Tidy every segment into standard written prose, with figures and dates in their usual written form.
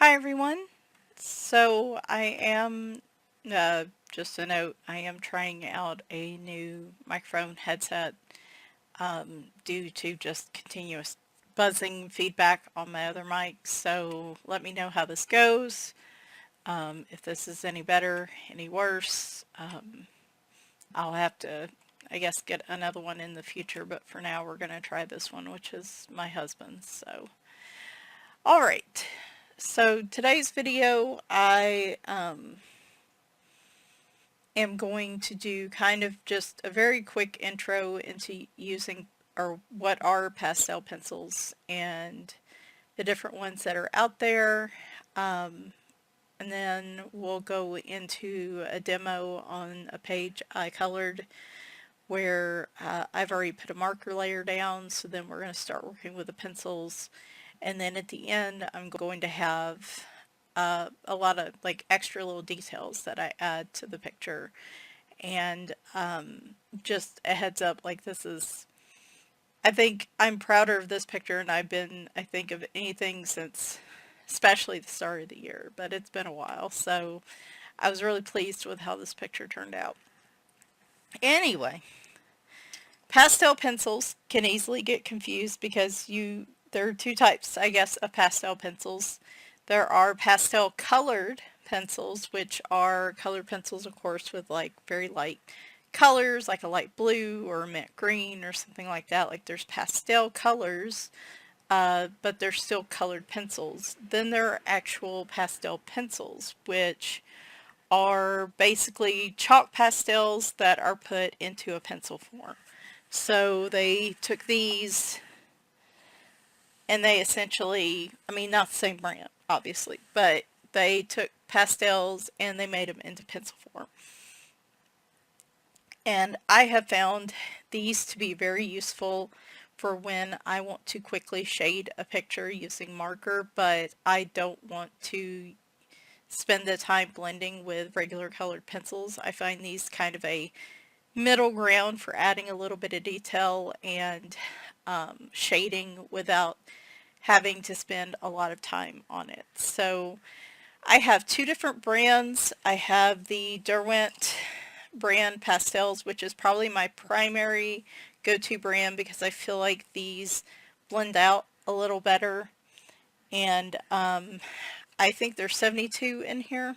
Hi everyone. So I am, just a note, I am trying out a new microphone headset due to just continuous buzzing feedback on my other mic. So let me know how this goes. If this is any better, any worse. I'll have to, I guess, get another one in the future, but for now we're going to try this one, which is my husband's. So, all right. So today's video, I am going to do kind of just a very quick intro into using or what are pastel pencils and the different ones that are out there. And then we'll go into a demo on a page I colored where I've already put a marker layer down, so then we're going to start working with the pencils. And then at the end, I'm going to have a lot of like extra little details that I add to the picture. And just a heads up, like this is, I think I'm prouder of this picture and I've been, I think, of anything since especially the start of the year, but it's been a while. So I was really pleased with how this picture turned out. Anyway, pastel pencils can easily get confused because there are two types, I guess, of pastel pencils. There are pastel colored pencils, which are colored pencils, of course, with like very light colors, like a light blue or mint green or something like that. Like there's pastel colors, but they're still colored pencils. Then there are actual pastel pencils, which are basically chalk pastels that are put into a pencil form. So they took these and they essentially, I mean, not the same brand, obviously, but they took pastels and they made them into pencil form. And I have found these to be very useful for when I want to quickly shade a picture using marker, but I don't want to spend the time blending with regular colored pencils. I find these kind of a middle ground for adding a little bit of detail and shading without having to spend a lot of time on it. So I have two different brands. I have the Derwent brand pastels, which is probably my primary go-to brand because I feel like these blend out a little better. And I think there's 72 in here.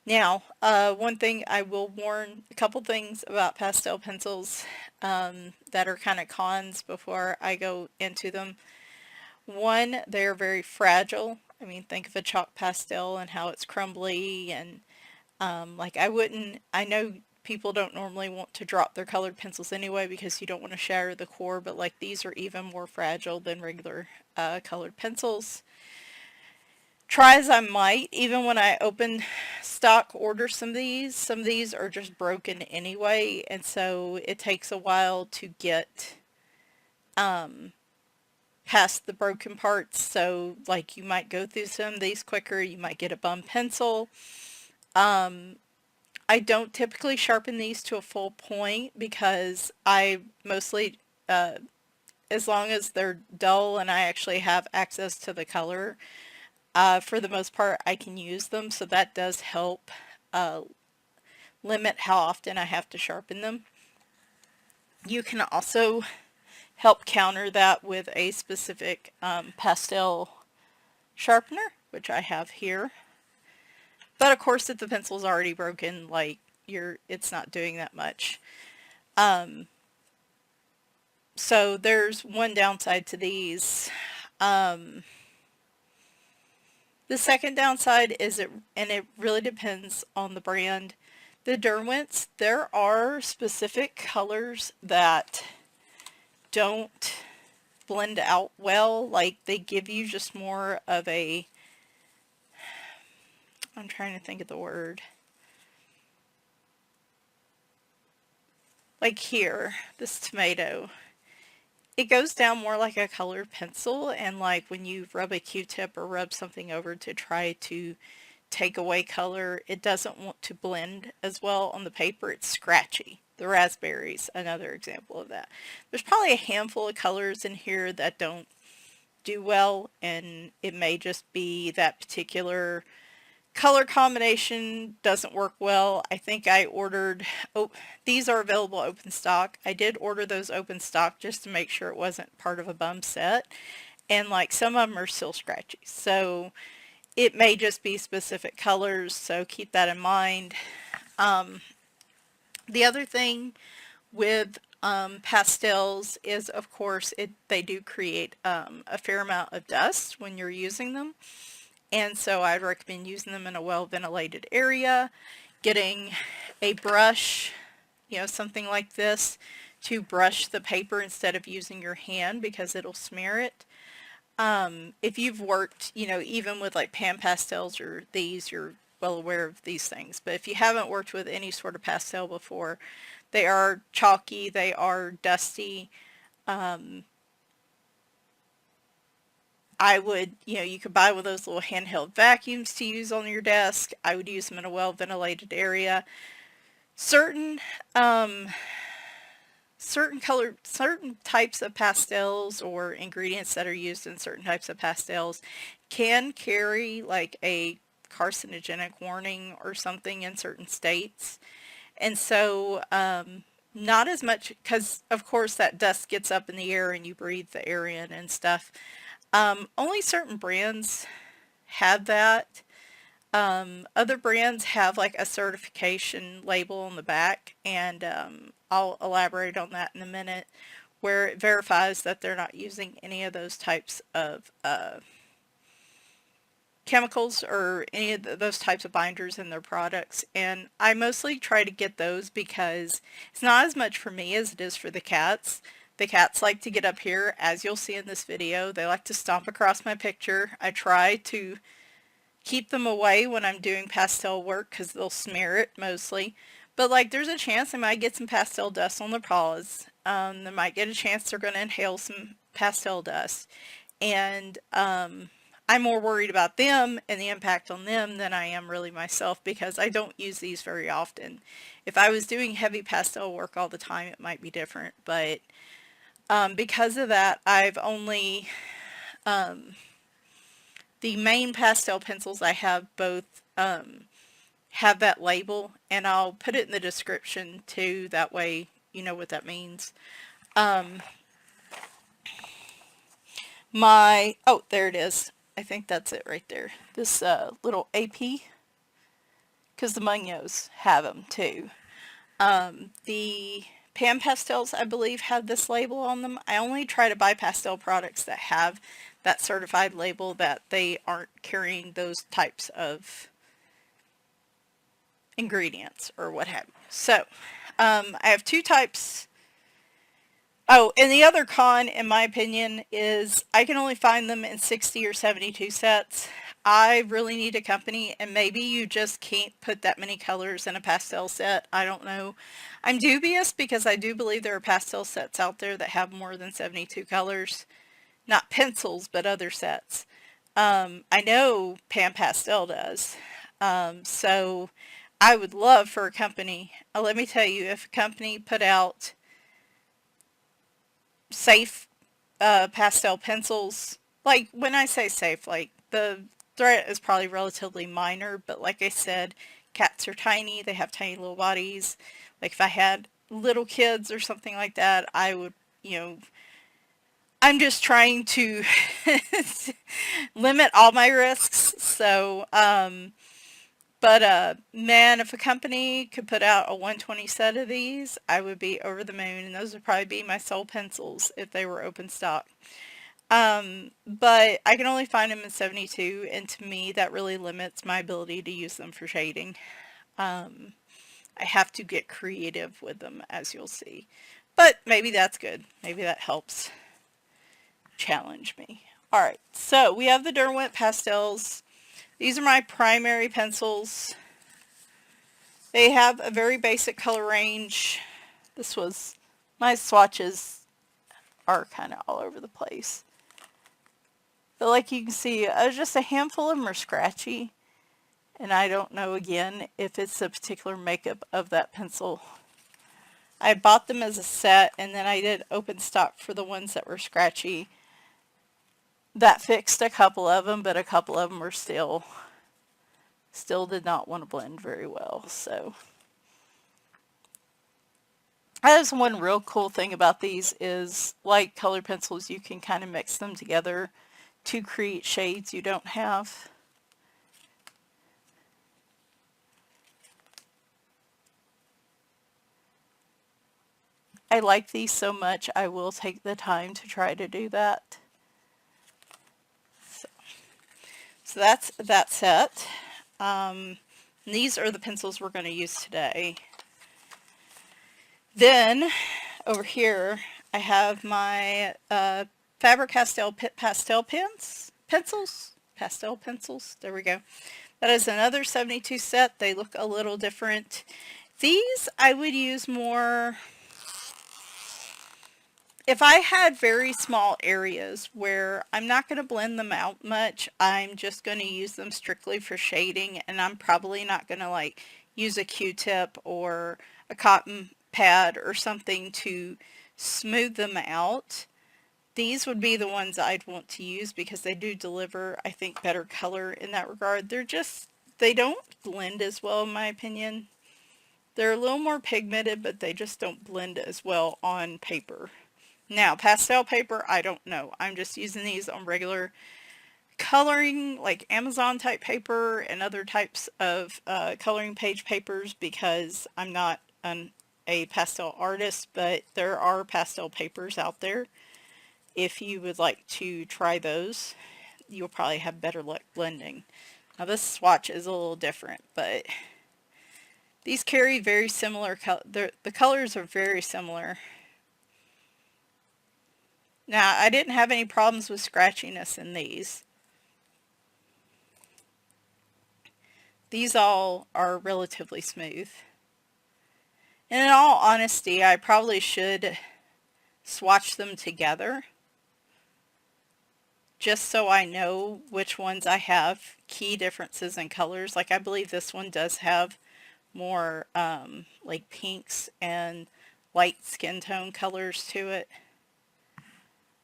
Now, one thing I will warn, a couple things about pastel pencils that are kind of cons before I go into them. One, they're very fragile. I mean, think of a chalk pastel and how it's crumbly and like I know people don't normally want to drop their colored pencils anyway because you don't want to shatter the core, but like these are even more fragile than regular colored pencils. Try as I might, even when I open stock order some of these are just broken anyway, and so it takes a while to get past the broken parts. So like you might go through some of these quicker, you might get a bum pencil. I don't typically sharpen these to a full point because I mostly, as long as they're dull and I actually have access to the color, for the most part I can use them. So that does help limit how often I have to sharpen them. You can also help counter that with a specific pastel sharpener, which I have here. But of course, if the pencil's already broken, like it's not doing that much. So there's one downside to these. The second downside is and it really depends on the brand. The Derwents, there are specific colors that don't blend out well. Like they give you just more of a, I'm trying to think of the word. Like here, this tomato, it goes down more like a colored pencil, and like when you rub a Q-tip or rub something over to try to take away color, it doesn't want to blend as well on the paper. It's scratchy. The raspberries, another example of that. There's probably a handful of colors in here that don't do well, and it may just be that particular color combination doesn't work well. I think I ordered, oh, these are available open stock. I did order those open stock just to make sure it wasn't part of a bum set. And like some of them are still scratchy. So it may just be specific colors. So keep that in mind. The other thing with pastels is, of course, they do create a fair amount of dust when you're using them. And so I'd recommend using them in a well-ventilated area, getting a brush, you know, something like this, to brush the paper instead of using your hand because it'll smear it. If you've worked, you know, even with like pan pastels or these, you're well aware of these things. But if you haven't worked with any sort of pastel before, they are chalky, they are dusty. I would, you know, you could buy one of those little handheld vacuums to use on your desk. I would use them in a well-ventilated area. Certain types of pastels or ingredients that are used in certain types of pastels can carry like a carcinogenic warning or something in certain states. And so, not as much, because of course that dust gets up in the air and you breathe the air in and stuff. Only certain brands have that. Other brands have like a certification label on the back, and I'll elaborate on that in a minute, where it verifies that they're not using any of those types of chemicals or any of those types of binders in their products. And I mostly try to get those because it's not as much for me as it is for the cats. The cats like to get up here, as you'll see in this video. They like to stomp across my picture. I try to keep them away when I'm doing pastel work because they'll smear it mostly. But like there's a chance they might get some pastel dust on their paws. They might get a chance they're going to inhale some pastel dust. And I'm more worried about them and the impact on them than I am really myself, because I don't use these very often. If I was doing heavy pastel work all the time, it might be different. But because of that, I've only, the main pastel pencils I have both have that label, and I'll put it in the description too, that way you know what that means. Oh, there it is. I think that's it right there. This little AP, because the Munoz have them too. The pan pastels, I believe, have this label on them. I only try to buy pastel products that have that certified label, that they aren't carrying those types of ingredients or what have you. So, I have two types. Oh, and the other con, in my opinion, is I can only find them in 60 or 72 sets. I really need a company, and maybe you just can't put that many colors in a pastel set. I don't know. I'm dubious because I do believe there are pastel sets out there that have more than 72 colors. Not pencils, but other sets. I know Pan Pastel does. So I would love for a company, let me tell you, if a company put out safe pastel pencils, like when I say safe, like the threat is probably relatively minor, but like I said, cats are tiny, they have tiny little bodies. Like if I had little kids or something like that, I would, you know, I'm just trying to limit all my risks. So, man, if a company could put out a 120 set of these, I would be over the moon, and those would probably be my sole pencils if they were open stock. But I can only find them in 72, and to me that really limits my ability to use them for shading. I have to get creative with them, as you'll see. But maybe that's good. Maybe that helps challenge me. Alright, so we have the Derwent pastels. These are my primary pencils. They have a very basic color range. My swatches are kind of all over the place. But like you can see, just a handful of them are scratchy. And I don't know, again, if it's a particular makeup of that pencil. I bought them as a set, and then I did open stock for the ones that were scratchy. That fixed a couple of them, but a couple of them were still did not want to blend very well. So that is one real cool thing about these is like colored pencils, you can kind of mix them together to create shades you don't have. I like these so much, I will take the time to try to do that. So that's that set. These are the pencils we're going to use today. Then over here I have my Faber-Castell pastel pastel pencils. There we go. That is another 72 set. They look a little different. These I would use more if I had very small areas where I'm not going to blend them out much. I'm just going to use them strictly for shading, and I'm probably not going to like use a Q-tip or a cotton pad or something to smooth them out. These would be the ones I'd want to use because they do deliver, I think, better color in that regard. They don't blend as well in my opinion. They're a little more pigmented, but they just don't blend as well on paper. Now, pastel paper, I don't know. I'm just using these on regular coloring, like Amazon type paper and other types of coloring page papers because I'm not a pastel artist, but there are pastel papers out there. If you would like to try those, you'll probably have better luck blending. Now this swatch is a little different, but these carry very similar the colors are very similar. Now, I didn't have any problems with scratchiness in these. These all are relatively smooth. And in all honesty, I probably should swatch them together just so I know which ones I have key differences in colors. Like I believe this one does have more like pinks and light skin tone colors to it.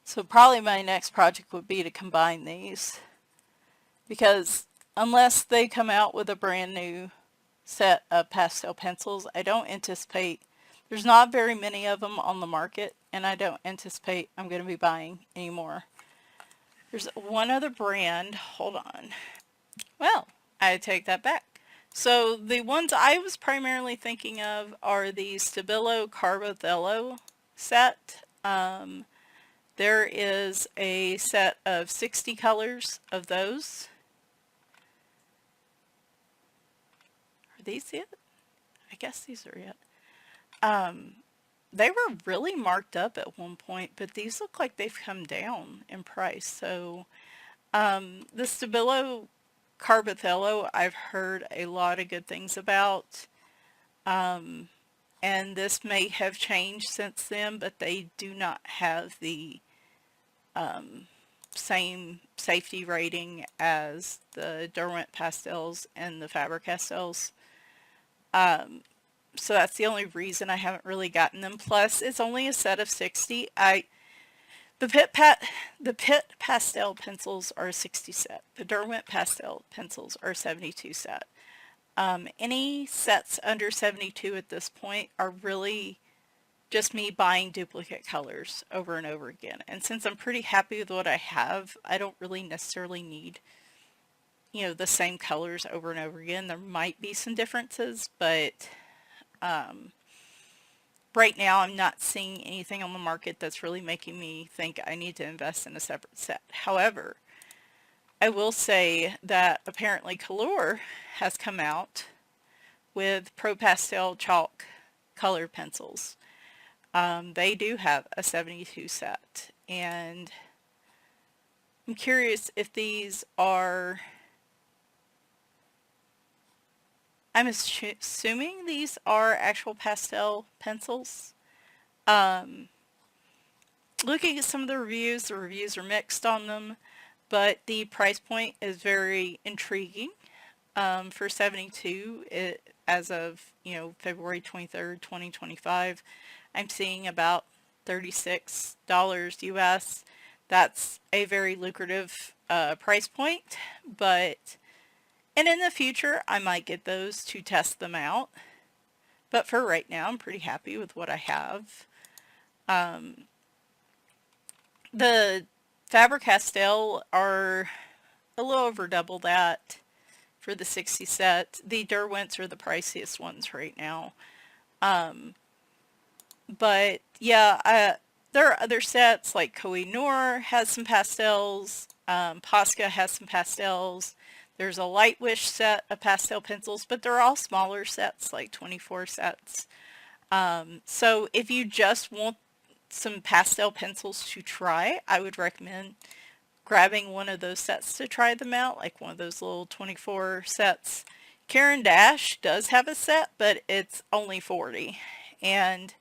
So probably my next project would be to combine these, because unless they come out with a brand new set of pastel pencils, I don't anticipate, there's not very many of them on the market, and I don't anticipate I'm going to be buying any more. There's one other brand, hold on. Well, I take that back. So the ones I was primarily thinking of are the Stabilo Carbothello set. There is a set of 60 colors of those. Are these it? I guess these are it. They were really marked up at one point, but these look like they've come down in price. So the Stabilo Carbothello I've heard a lot of good things about. And this may have changed since then, but they do not have the same safety rating as the Derwent pastels and the Faber-Castells. So that's the only reason I haven't really gotten them. Plus, it's only a set of 60. The Pitt pastel pencils are a 60 set. The Derwent pastel pencils are a 72 set. Any sets under 72 at this point are really just me buying duplicate colors over and over again. And since I'm pretty happy with what I have, I don't really necessarily need, the same colors over and over again. There might be some differences, but right now I'm not seeing anything on the market that's really making me think I need to invest in a separate set. However, I will say that apparently Color has come out with Pro Pastel chalk color pencils. They do have a 72 set, and I'm curious if these are, I'm assuming these are actual pastel pencils. Looking at some of the reviews are mixed on them, but the price point is very intriguing. For 72, as of, February 23rd, 2025, I'm seeing about $36 US. that's a very lucrative price point, and in the future I might get those to test them out. But for right now, I'm pretty happy with what I have. The Faber-Castell are a little over double that for the 60 set. The Derwents are the priciest ones right now. But yeah, there are other sets like Koh-i-Noor has some pastels. Posca has some pastels. There's a Light Wish set of pastel pencils, but they're all smaller sets, like 24 sets. So if you just want some pastel pencils to try, I would recommend grabbing one of those sets to try them out, like one of those little 24 sets. Caran d'Ache does have a set, but it's only 40. And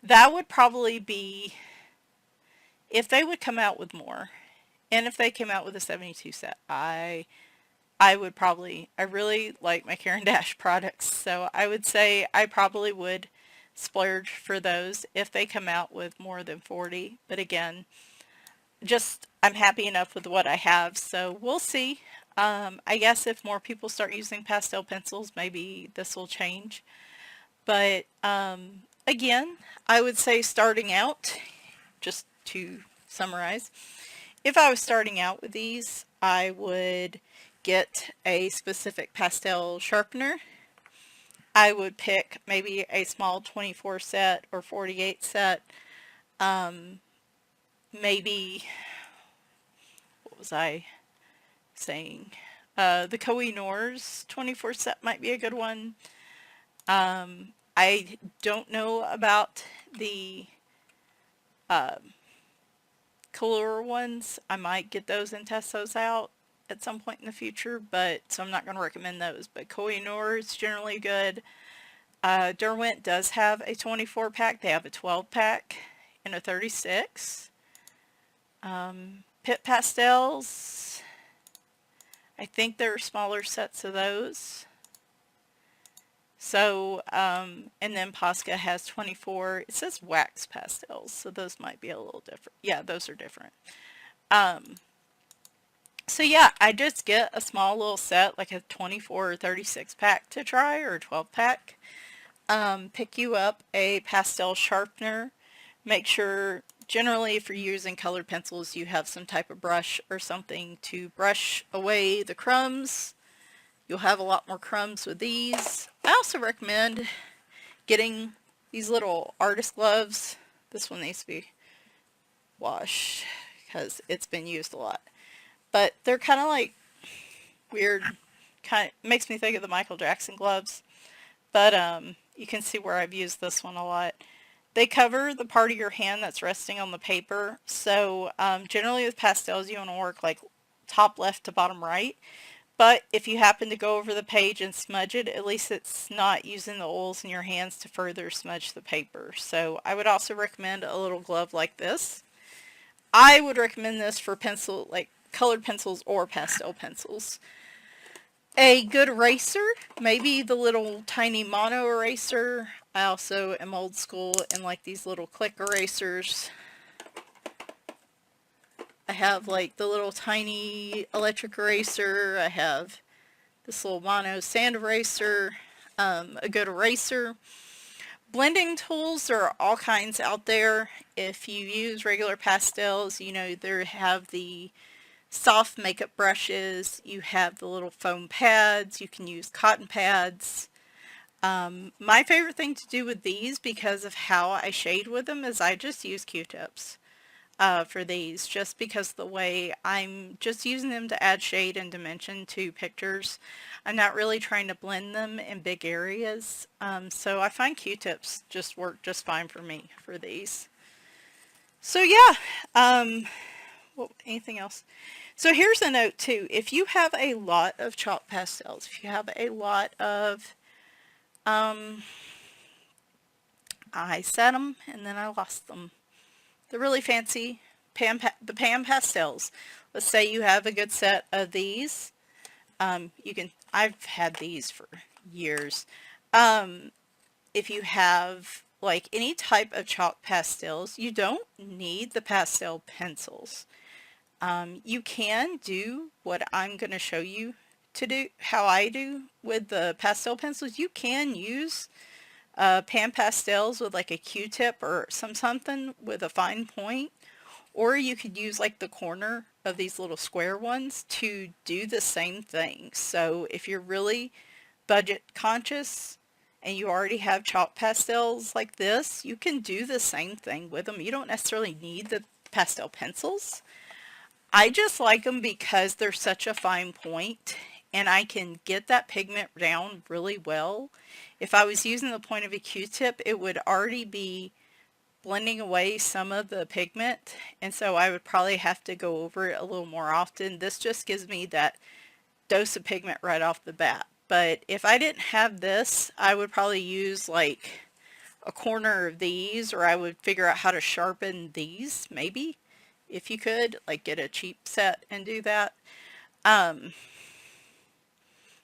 that would probably be, if they would come out with more, and if they came out with a 72 set, I would probably, I really like my Caran d'Ache products, so I would say I probably would splurge for those if they come out with more than 40. But again, just I'm happy enough with what I have, so we'll see. I guess if more people start using pastel pencils, maybe this will change. But again, I would say starting out, just to summarize, if I was starting out with these, I would get a specific pastel sharpener. I would pick maybe a small 24 set or 48 set. Maybe, what was I saying? The Koh-i-Noor's 24 set might be a good one. I don't know about the cooler ones. I might get those and test those out at some point in the future, but so I'm not going to recommend those. But Koh-i-Noor is generally good. Derwent does have a 24 pack. They have a 12 pack and a 36. Pit Pastels, I think there are smaller sets of those. So, and then Posca has 24. It says wax pastels, so those might be a little different. Yeah, those are different. So yeah, I just get a small little set, like a 24 or 36 pack to try, or a 12 pack. Pick you up a pastel sharpener. Make sure, generally if you're using colored pencils, you have some type of brush or something to brush away the crumbs. You'll have a lot more crumbs with these. I also recommend getting these little artist gloves. This one needs to be washed because it's been used a lot. But they're kind of like weird, makes me think of the Michael Jackson gloves. But you can see where I've used this one a lot. They cover the part of your hand that's resting on the paper. So generally with pastels, you want to work like top left to bottom right. But if you happen to go over the page and smudge it, at least it's not using the oils in your hands to further smudge the paper. So I would also recommend a little glove like this. I would recommend this for pencil, like colored pencils or pastel pencils. A good eraser, maybe the little tiny mono eraser. I also am old school and like these little click erasers. I have like the little tiny electric eraser. I have this little mono sand eraser, a good eraser. Blending tools, there are all kinds out there. If you use regular pastels, you know, there have the soft makeup brushes, you have the little foam pads, you can use cotton pads. My favorite thing to do with these, because of how I shade with them, is I just use Q-tips for these, just because the way I'm just using them to add shade and dimension to pictures. I'm not really trying to blend them in big areas, so I find Q-tips just work just fine for me for these. So yeah, anything else? So here's a note too. If you have a lot of chalk pastels, if you have a lot of, I set them and then I lost them. The really fancy the pan pastels. Let's say you have a good set of these. I've had these for years. If you have like any type of chalk pastels, you don't need the pastel pencils. You can do what I'm going to show you to do, how I do with the pastel pencils. You can use pan pastels with like a Q-tip or something with a fine point, or you could use like the corner of these little square ones to do the same thing. So if you're really budget conscious and you already have chalk pastels like this, you can do the same thing with them. You don't necessarily need the pastel pencils. I just like them because they're such a fine point and I can get that pigment down really well. If I was using the point of a Q-tip, it would already be blending away some of the pigment, and so I would probably have to go over it a little more often. This just gives me that dose of pigment right off the bat. But if I didn't have this, I would probably use like a corner of these, or I would figure out how to sharpen these, maybe, if you could, like get a cheap set and do that.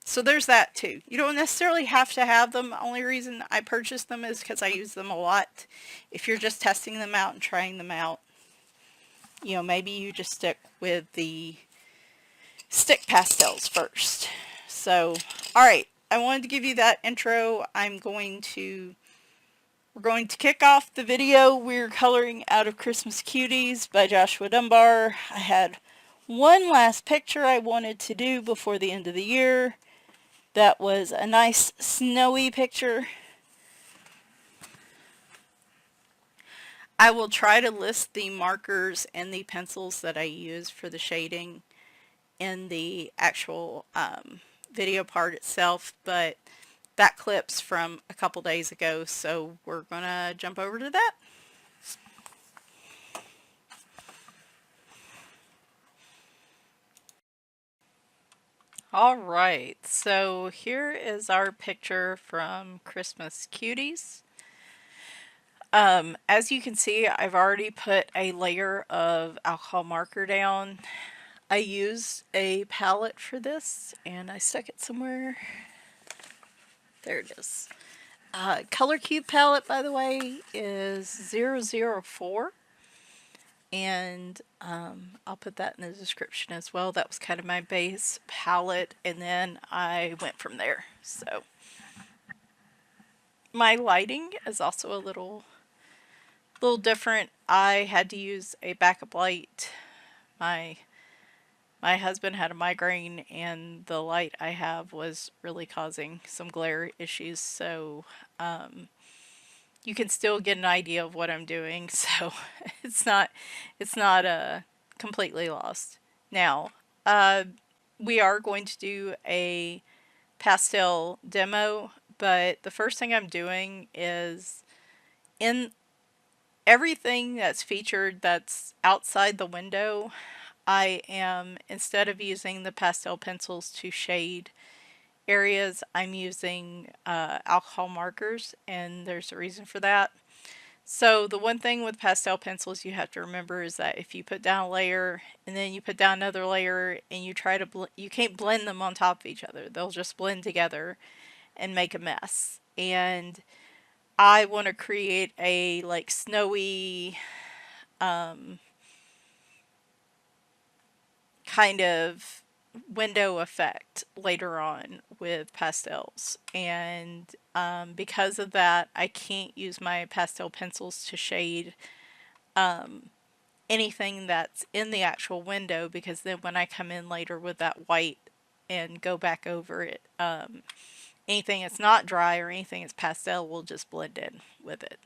So there's that too. You don't necessarily have to have them. The only reason I purchased them is because I use them a lot. If you're just testing them out and trying them out, you know, maybe you just stick with the stick pastels first. So, alright, I wanted to give you that intro. We're going to kick off the video. We're coloring Out of Christmas Cuties by Joshua Dunbar. I had one last picture I wanted to do before the end of the year. That was a nice snowy picture. I will try to list the markers and the pencils that I use for the shading in the actual video part itself, but that clip's from a couple days ago, so we're gonna jump over to that. Alright, so here is our picture from Christmas Cuties. As you can see, I've already put a layer of alcohol marker down. I used a palette for this, and I stuck it somewhere. There it is. Color Cube palette, by the way, is 004. And I'll put that in the description as well. That was kind of my base palette, and then I went from there. So my lighting is also a little different. I had to use a backup light. My husband had a migraine, and the light I have was really causing some glare issues, so you can still get an idea of what I'm doing, so it's not completely lost. Now, we are going to do a pastel demo, but the first thing I'm doing is in everything that's featured that's outside the window, I am, instead of using the pastel pencils to shade areas, I'm using alcohol markers, and there's a reason for that. So the one thing with pastel pencils you have to remember is that if you put down a layer and then you put down another layer and you try to you can't blend them on top of each other. They'll just blend together and make a mess. And I want to create a like snowy kind of window effect later on with pastels, and because of that I can't use my pastel pencils to shade anything that's in the actual window, because then when I come in later with that white and go back over it, anything that's not dry or anything that's pastel will just blend in with it.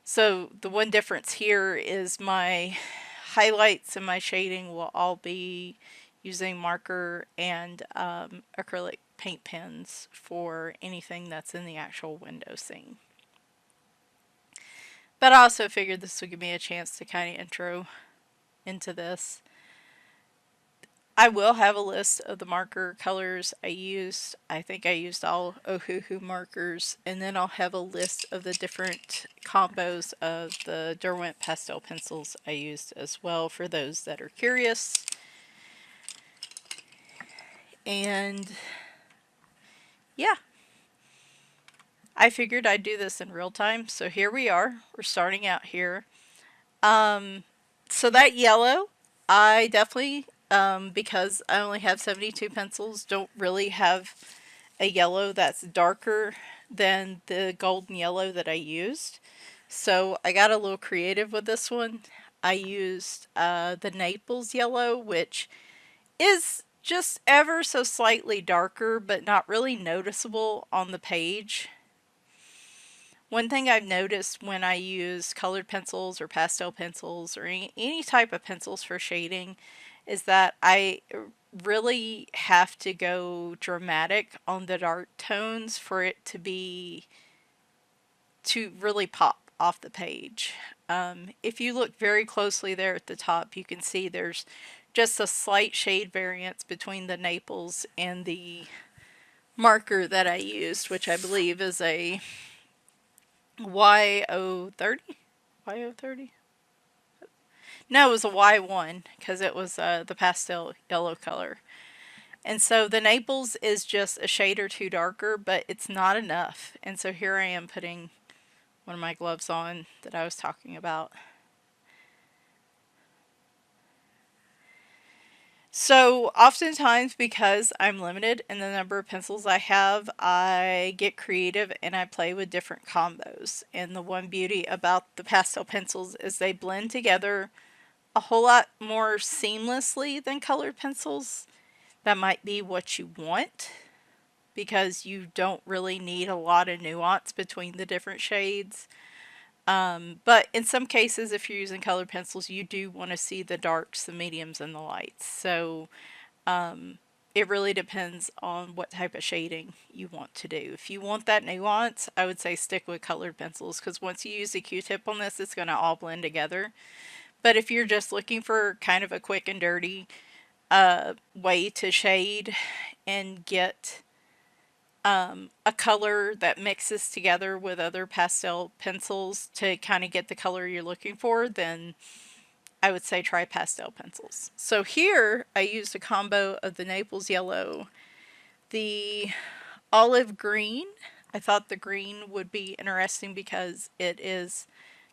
So the one difference here is my highlights and my shading will all be using marker and acrylic paint pens for anything that's in the actual window scene. But I also figured this would give me a chance to kind of intro into this. I will have a list of the marker colors I used. I think I used all Ohuhu markers, and then I'll have a list of the different combos of the Derwent pastel pencils I used as well for those that are curious. And yeah, I figured I'd do this in real time, so here we are. We're starting out here. So that yellow, I definitely, because I only have 72 pencils, don't really have a yellow that's darker than the golden yellow that I used. So I got a little creative with this one. I used the Naples yellow, which is just ever so slightly darker, but not really noticeable on the page. One thing I've noticed when I use colored pencils or pastel pencils or any type of pencils for shading is that I really have to go dramatic on the dark tones for it to really pop off the page. If you look very closely there at the top, you can see there's just a slight shade variance between the Naples and the marker that I used, which I believe is a YO30? YO30? No, it was a Y1 because it was the pastel yellow color. And so the Naples is just a shade or two darker, but it's not enough. And so here I am putting one of my gloves on that I was talking about. So oftentimes, because I'm limited in the number of pencils I have, I get creative and I play with different combos. And the one beauty about the pastel pencils is they blend together a whole lot more seamlessly than colored pencils. That might be what you want, because you don't really need a lot of nuance between the different shades. But in some cases, if you're using colored pencils, you do want to see the darks, the mediums, and the lights. So it really depends on what type of shading you want to do. If you want that nuance, I would say stick with colored pencils, because once you use a Q-tip on this, it's going to all blend together. But if you're just looking for kind of a quick and dirty way to shade and get a color that mixes together with other pastel pencils to kind of get the color you're looking for, then I would say try pastel pencils. So here I used a combo of the Naples yellow, the olive green. I thought the green would be interesting because it is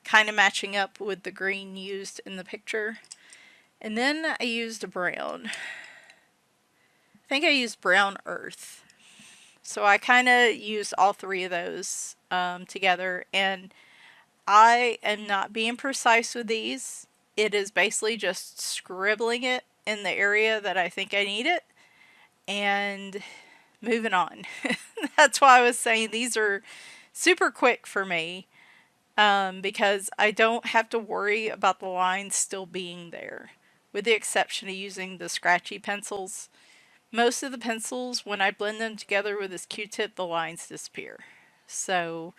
kind of matching up with the green used in the picture. And then I used a brown. I think I used brown earth. So I kind of used all three of those together, and I am not being precise with these. It is basically just scribbling it in the area that I think I need it and moving on. That's why I was saying these are super quick for me, because I don't have to worry about the lines still being there, with the exception of using the scratchy pencils. Most of the pencils, when I blend them together with this Q-tip, the lines disappear. So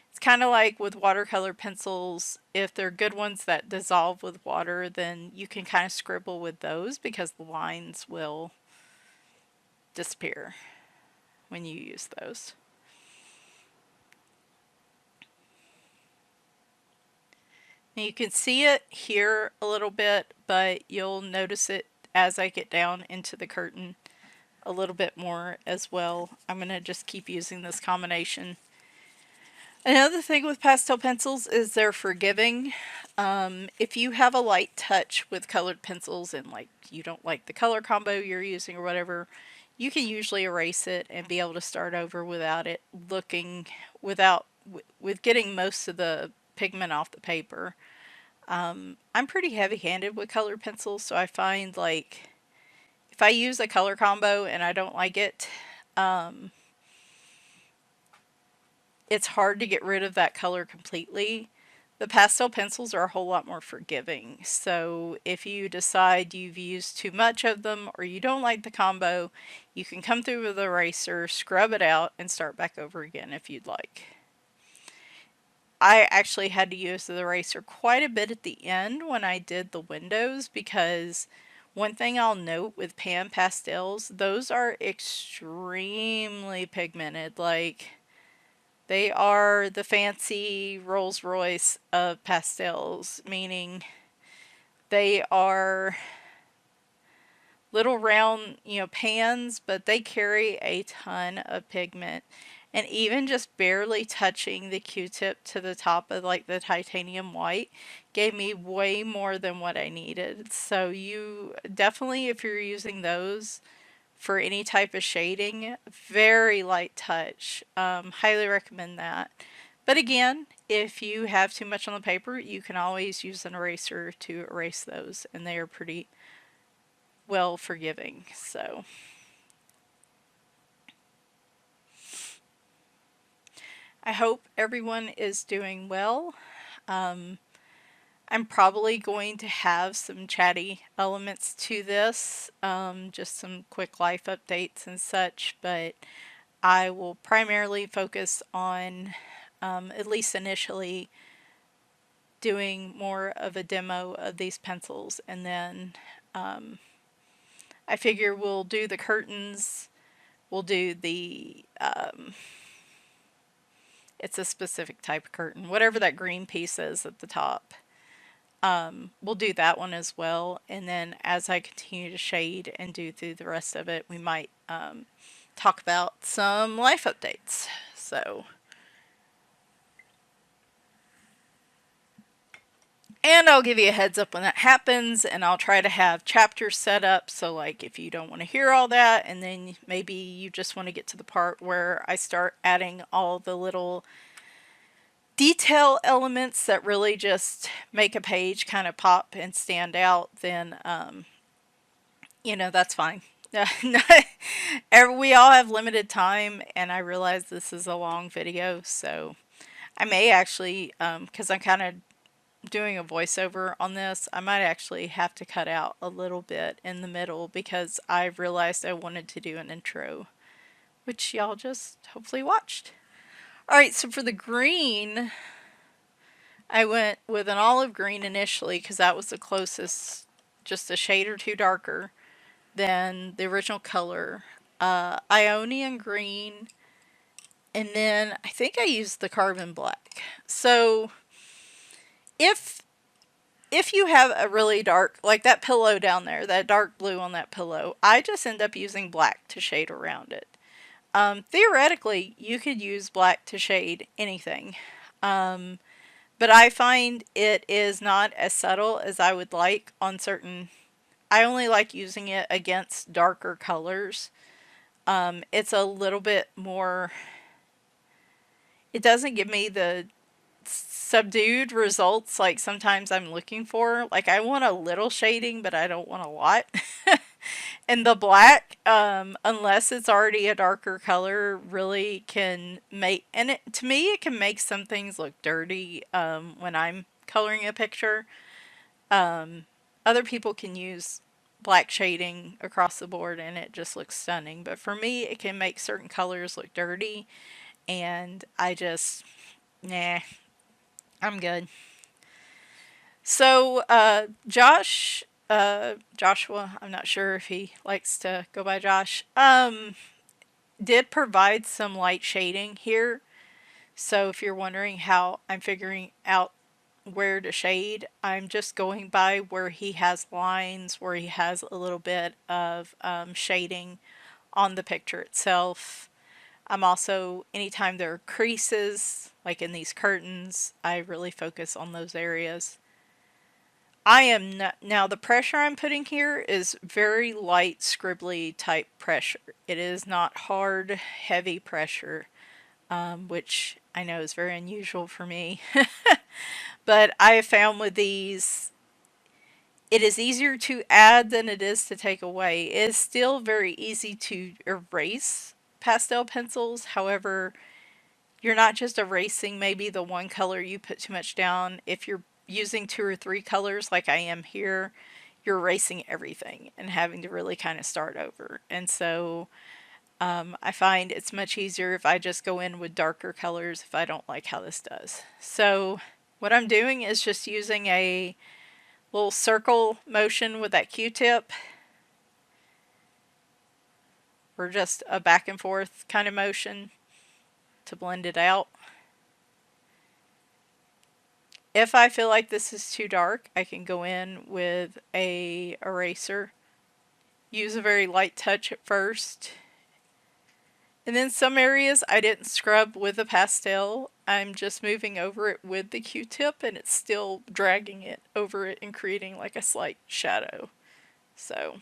it's kind of like with watercolor pencils. If they're good ones that dissolve with water, then you can kind of scribble with those because the lines will disappear when you use those. Now you can see it here a little bit, but you'll notice it as I get down into the curtain a little bit more as well. I'm going to just keep using this combination. Another thing with pastel pencils is they're forgiving. If you have a light touch with colored pencils and like you don't like the color combo you're using or whatever, you can usually erase it and be able to start over without it looking, with getting most of the pigment off the paper. I'm pretty heavy-handed with colored pencils, so I find like if I use a color combo and I don't like it, it's hard to get rid of that color completely. The pastel pencils are a whole lot more forgiving. So if you decide you've used too much of them or you don't like the combo, you can come through with an eraser, scrub it out, and start back over again if you'd like. I actually had to use the eraser quite a bit at the end when I did the windows, because one thing I'll note with pan pastels, those are extremely pigmented. Like, they are the fancy Rolls Royce of pastels, meaning they are little round, pans, but they carry a ton of pigment. and even just barely touching the Q-tip to the top of like the titanium white gave me way more than what I needed. So you definitely, if you're using those for any type of shading, very light touch. Highly recommend that. But again, if you have too much on the paper, you can always use an eraser to erase those, and they are pretty well forgiving. So I hope everyone is doing well. I'm probably going to have some chatty elements to this, just some quick life updates and such, but I will primarily focus on, at least initially, doing more of a demo of these pencils, and then I figure we'll do the curtains, we'll do the, it's a specific type of curtain, whatever that green piece is at the top. We'll do that one as well, and then as I continue to shade and do through the rest of it, we might talk about some life updates. So, and I'll give you a heads up when that happens, and I'll try to have chapters set up, so like if you don't want to hear all that, and then maybe you just want to get to the part where I start adding all the little detail elements that really just make a page kind of pop and stand out, then you know, that's fine. We all have limited time, and I realize this is a long video, so I may actually, because I'm kind of doing a voiceover on this, I might actually have to cut out a little bit in the middle because I realized I wanted to do an intro, which y'all just hopefully watched. Alright, so for the green, I went with an olive green initially because that was the closest, just a shade or two darker than the original color. Ionian green, and then I think I used the carbon black. So if you have a really dark, like that pillow down there, that dark blue on that pillow, I just end up using black to shade around it. Theoretically, you could use black to shade anything. But I find it is not as subtle as I would like on certain, I only like using it against darker colors. It's a little bit more, it doesn't give me the subdued results like sometimes I'm looking for. Like I want a little shading, but I don't want a lot. And the black, unless it's already a darker color, really can make, and it, to me it can make some things look dirty when I'm coloring a picture. Other people can use black shading across the board and it just looks stunning, but for me it can make certain colors look dirty, and I just, nah, I'm good. So Joshua, I'm not sure if he likes to go by Josh, did provide some light shading here. So if you're wondering how I'm figuring out where to shade, I'm just going by where he has lines, where he has a little bit of shading on the picture itself. I'm also, anytime there are creases, like in these curtains, I really focus on those areas. I am not, now the pressure I'm putting here is very light, scribbly type pressure. It is not hard, heavy pressure, which I know is very unusual for me. But I have found with these, it is easier to add than it is to take away. It is still very easy to erase pastel pencils. However, you're not just erasing maybe the one color you put too much down. If you're using 2 or 3 colors like I am here, you're erasing everything and having to really kind of start over. And so I find it's much easier if I just go in with darker colors if I don't like how this does. So what I'm doing is just using a little circle motion with that Q-tip, or just a back and forth kind of motion to blend it out. If I feel like this is too dark, I can go in with a eraser, use a very light touch at first, And then some areas I didn't scrub with a pastel. I'm just moving over it with the Q-tip and it's still dragging it over it and creating like a slight shadow. So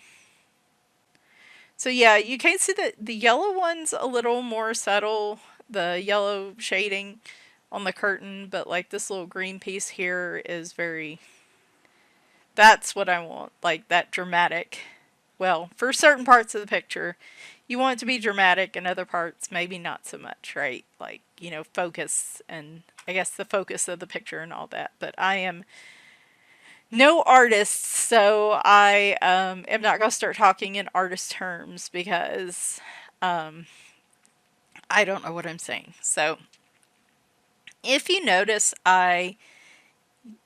yeah, you can see that the yellow one's a little more subtle, the yellow shading on the curtain, but like this little green piece here is very, that's what I want, like that dramatic. Well, for certain parts of the picture, you want it to be dramatic, and other parts maybe not so much, right? Like, you know, focus, and I guess the focus of the picture and all that. But I am no artist, so I am not going to start talking in artist terms because I don't know what I'm saying. So if you notice, I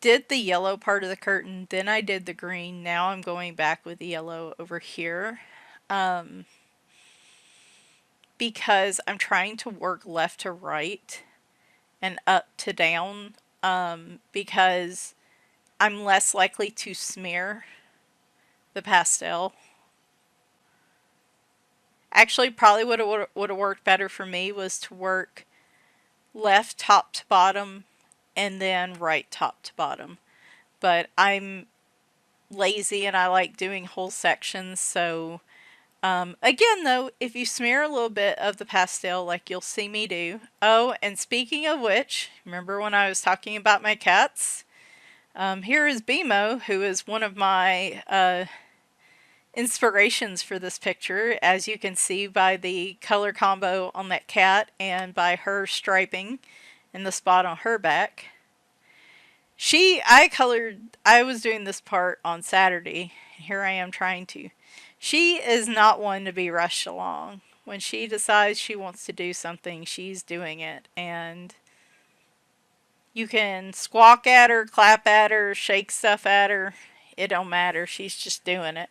did the yellow part of the curtain, then I did the green. Now I'm going back with the yellow over here. Because I'm trying to work left to right and up to down, because I'm less likely to smear the pastel. Actually, probably would have worked better for me was to work left top to bottom and then right top to bottom. But I'm lazy and I like doing whole sections, so again though, if you smear a little bit of the pastel like you'll see me do. Oh, and speaking of which, remember when I was talking about my cats? Here is Bimo, who is one of my inspirations for this picture, as you can see by the color combo on that cat and by her striping and the spot on her back. I was doing this part on Saturday. Here I am trying to. She is not one to be rushed along. When she decides she wants to do something, she's doing it. And you can squawk at her, clap at her, shake stuff at her. It don't matter. She's just doing it.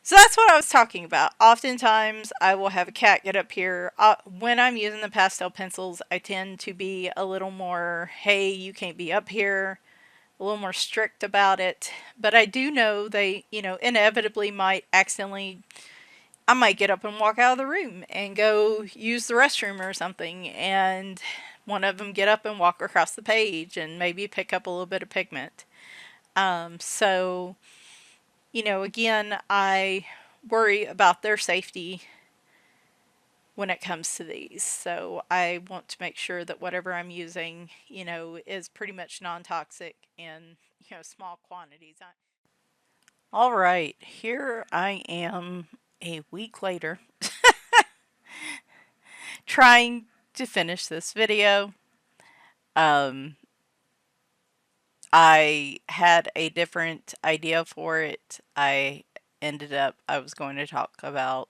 So that's what I was talking about. Oftentimes, I will have a cat get up here. When I'm using the pastel pencils, I tend to be a little more, hey, you can't be up here, a little more strict about it. But I do know they, you know, inevitably might accidentally, I might get up and walk out of the room and go use the restroom or something, and one of them get up and walk across the page and maybe pick up a little bit of pigment. So, you know, again, I worry about their safety when it comes to these. So I want to make sure that whatever I'm using, you know, is pretty much non-toxic in, you know, small quantities. All right, here I am a week later trying to finish this video. I had a different idea for it. I was going to talk about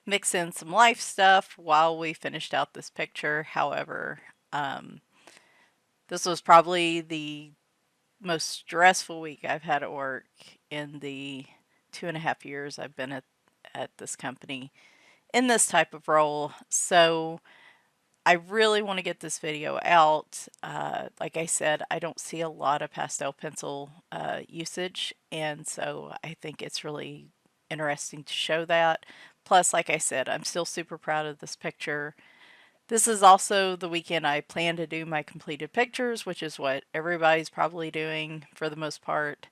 mix in some life stuff while we finished out this picture. However, this was probably the most stressful week I've had at work in the 2.5 years I've been at this company in this type of role. So I really want to get this video out. Like I said, I don't see a lot of pastel pencil usage, and so I think it's really interesting to show that. Plus, like I said, I'm still super proud of this picture. This is also the weekend I plan to do my completed pictures, which is what everybody's probably doing for the most part.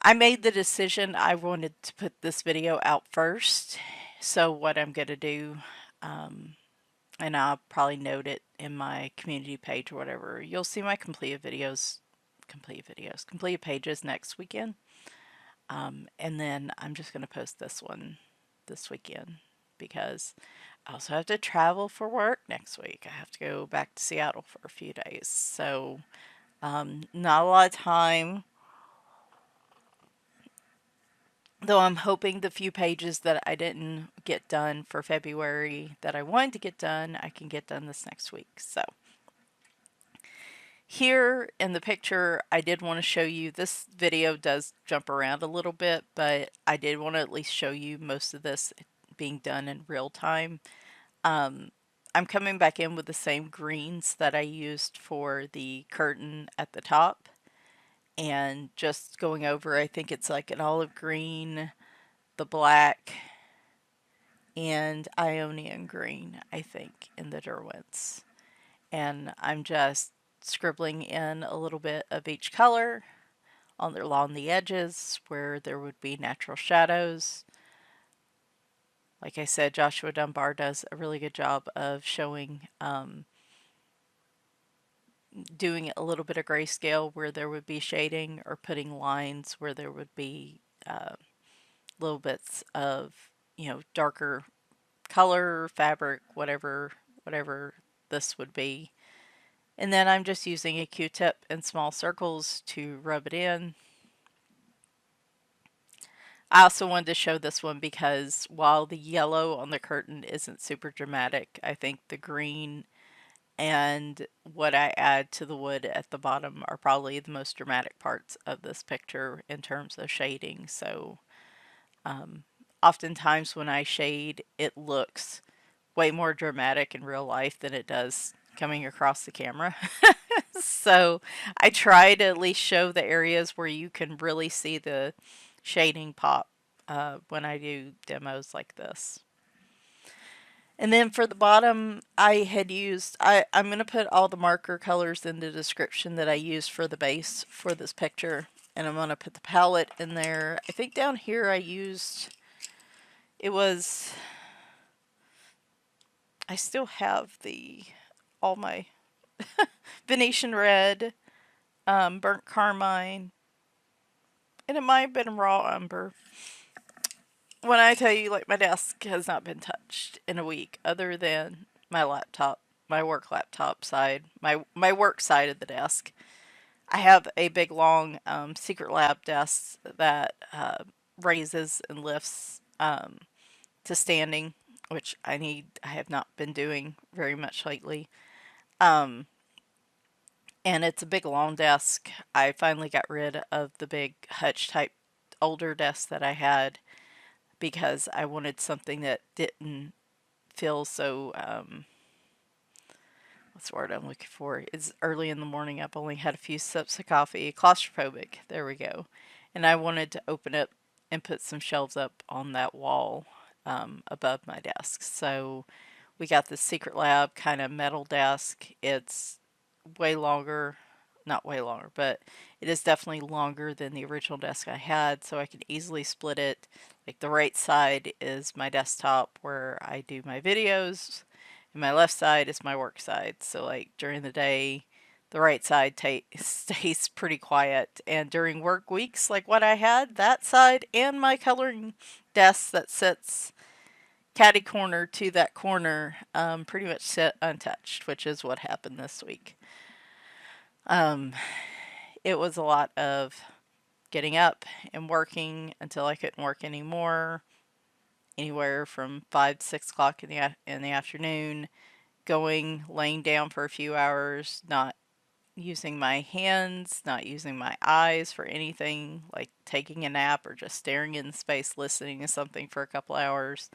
I made the decision I wanted to put this video out first. So what I'm going to do, and I'll probably note it in my community page or whatever, you'll see my completed pages next weekend. And then I'm just going to post this one this weekend because I also have to travel for work next week. I have to go back to Seattle for a few days. So, not a lot of time. Though I'm hoping the few pages that I didn't get done for February that I wanted to get done, I can get done this next week. So, here in the picture, I did want to show you, this video does jump around a little bit, but I did want to at least show you most of this being done in real time. I'm coming back in with the same greens that I used for the curtain at the top and just going over, I think it's like an olive green, the black, and Ionian green, I think, in the Derwents. And I'm just scribbling in a little bit of each color along the edges where there would be natural shadows. Like I said, Joshua Dunbar does a really good job of showing, doing a little bit of grayscale where there would be shading, or putting lines where there would be little bits of, darker color, fabric, whatever this would be. And then I'm just using a Q-tip in small circles to rub it in. I also wanted to show this one because while the yellow on the curtain isn't super dramatic, I think the green and what I add to the wood at the bottom are probably the most dramatic parts of this picture in terms of shading. So oftentimes when I shade, it looks way more dramatic in real life than it does coming across the camera. So I try to at least show the areas where you can really see the shading pop when I do demos like this. And then for the bottom, I had used, I'm going to put all the marker colors in the description that I used for the base for this picture. And I'm going to put the palette in there. I think down here I used, it was, I still have all my Venetian red, burnt carmine, and it might have been raw umber. When I tell you, like, my desk has not been touched in a week, other than my laptop, my work laptop side, my work side of the desk. I have a big long secret lab desk that raises and lifts to standing, which I have not been doing very much lately. Um, and it's a big long desk. I finally got rid of the big hutch type older desk that I had because I wanted something that didn't feel so, what's the word I'm looking for? It's early in the morning. I've only had a few sips of coffee. Claustrophobic. There we go. And I wanted to open it and put some shelves up on that wall above my desk. So we got this Secret Lab kind of metal desk. It's way longer, not way longer, but it is definitely longer than the original desk I had, so I can easily split it. Like the right side is my desktop where I do my videos, and my left side is my work side. So like during the day, the right side stays pretty quiet, and during work weeks like what I had, that side and my coloring desk that sits catty corner to that corner pretty much sit untouched, which is what happened this week. It was a lot of getting up and working until I couldn't work anymore, anywhere from 5 to 6 o'clock in the afternoon, laying down for a few hours, not using my hands, not using my eyes for anything, like taking a nap or just staring in space, listening to something for a couple hours,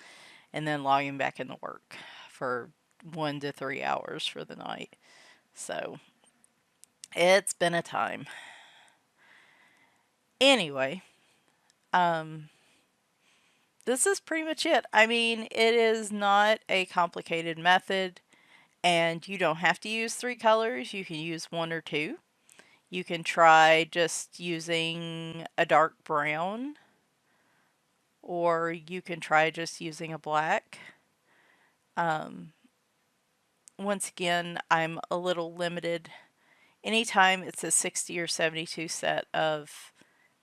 and then logging back into work for 1 to 3 hours for the night. So it's been a time. Anyway, this is pretty much it. I mean, it is not a complicated method, and you don't have to use 3 colors. You can use 1 or 2. You can try just using a dark brown, or you can try just using a black. Once again, I'm a little limited. Anytime it's a 60 or 72 set of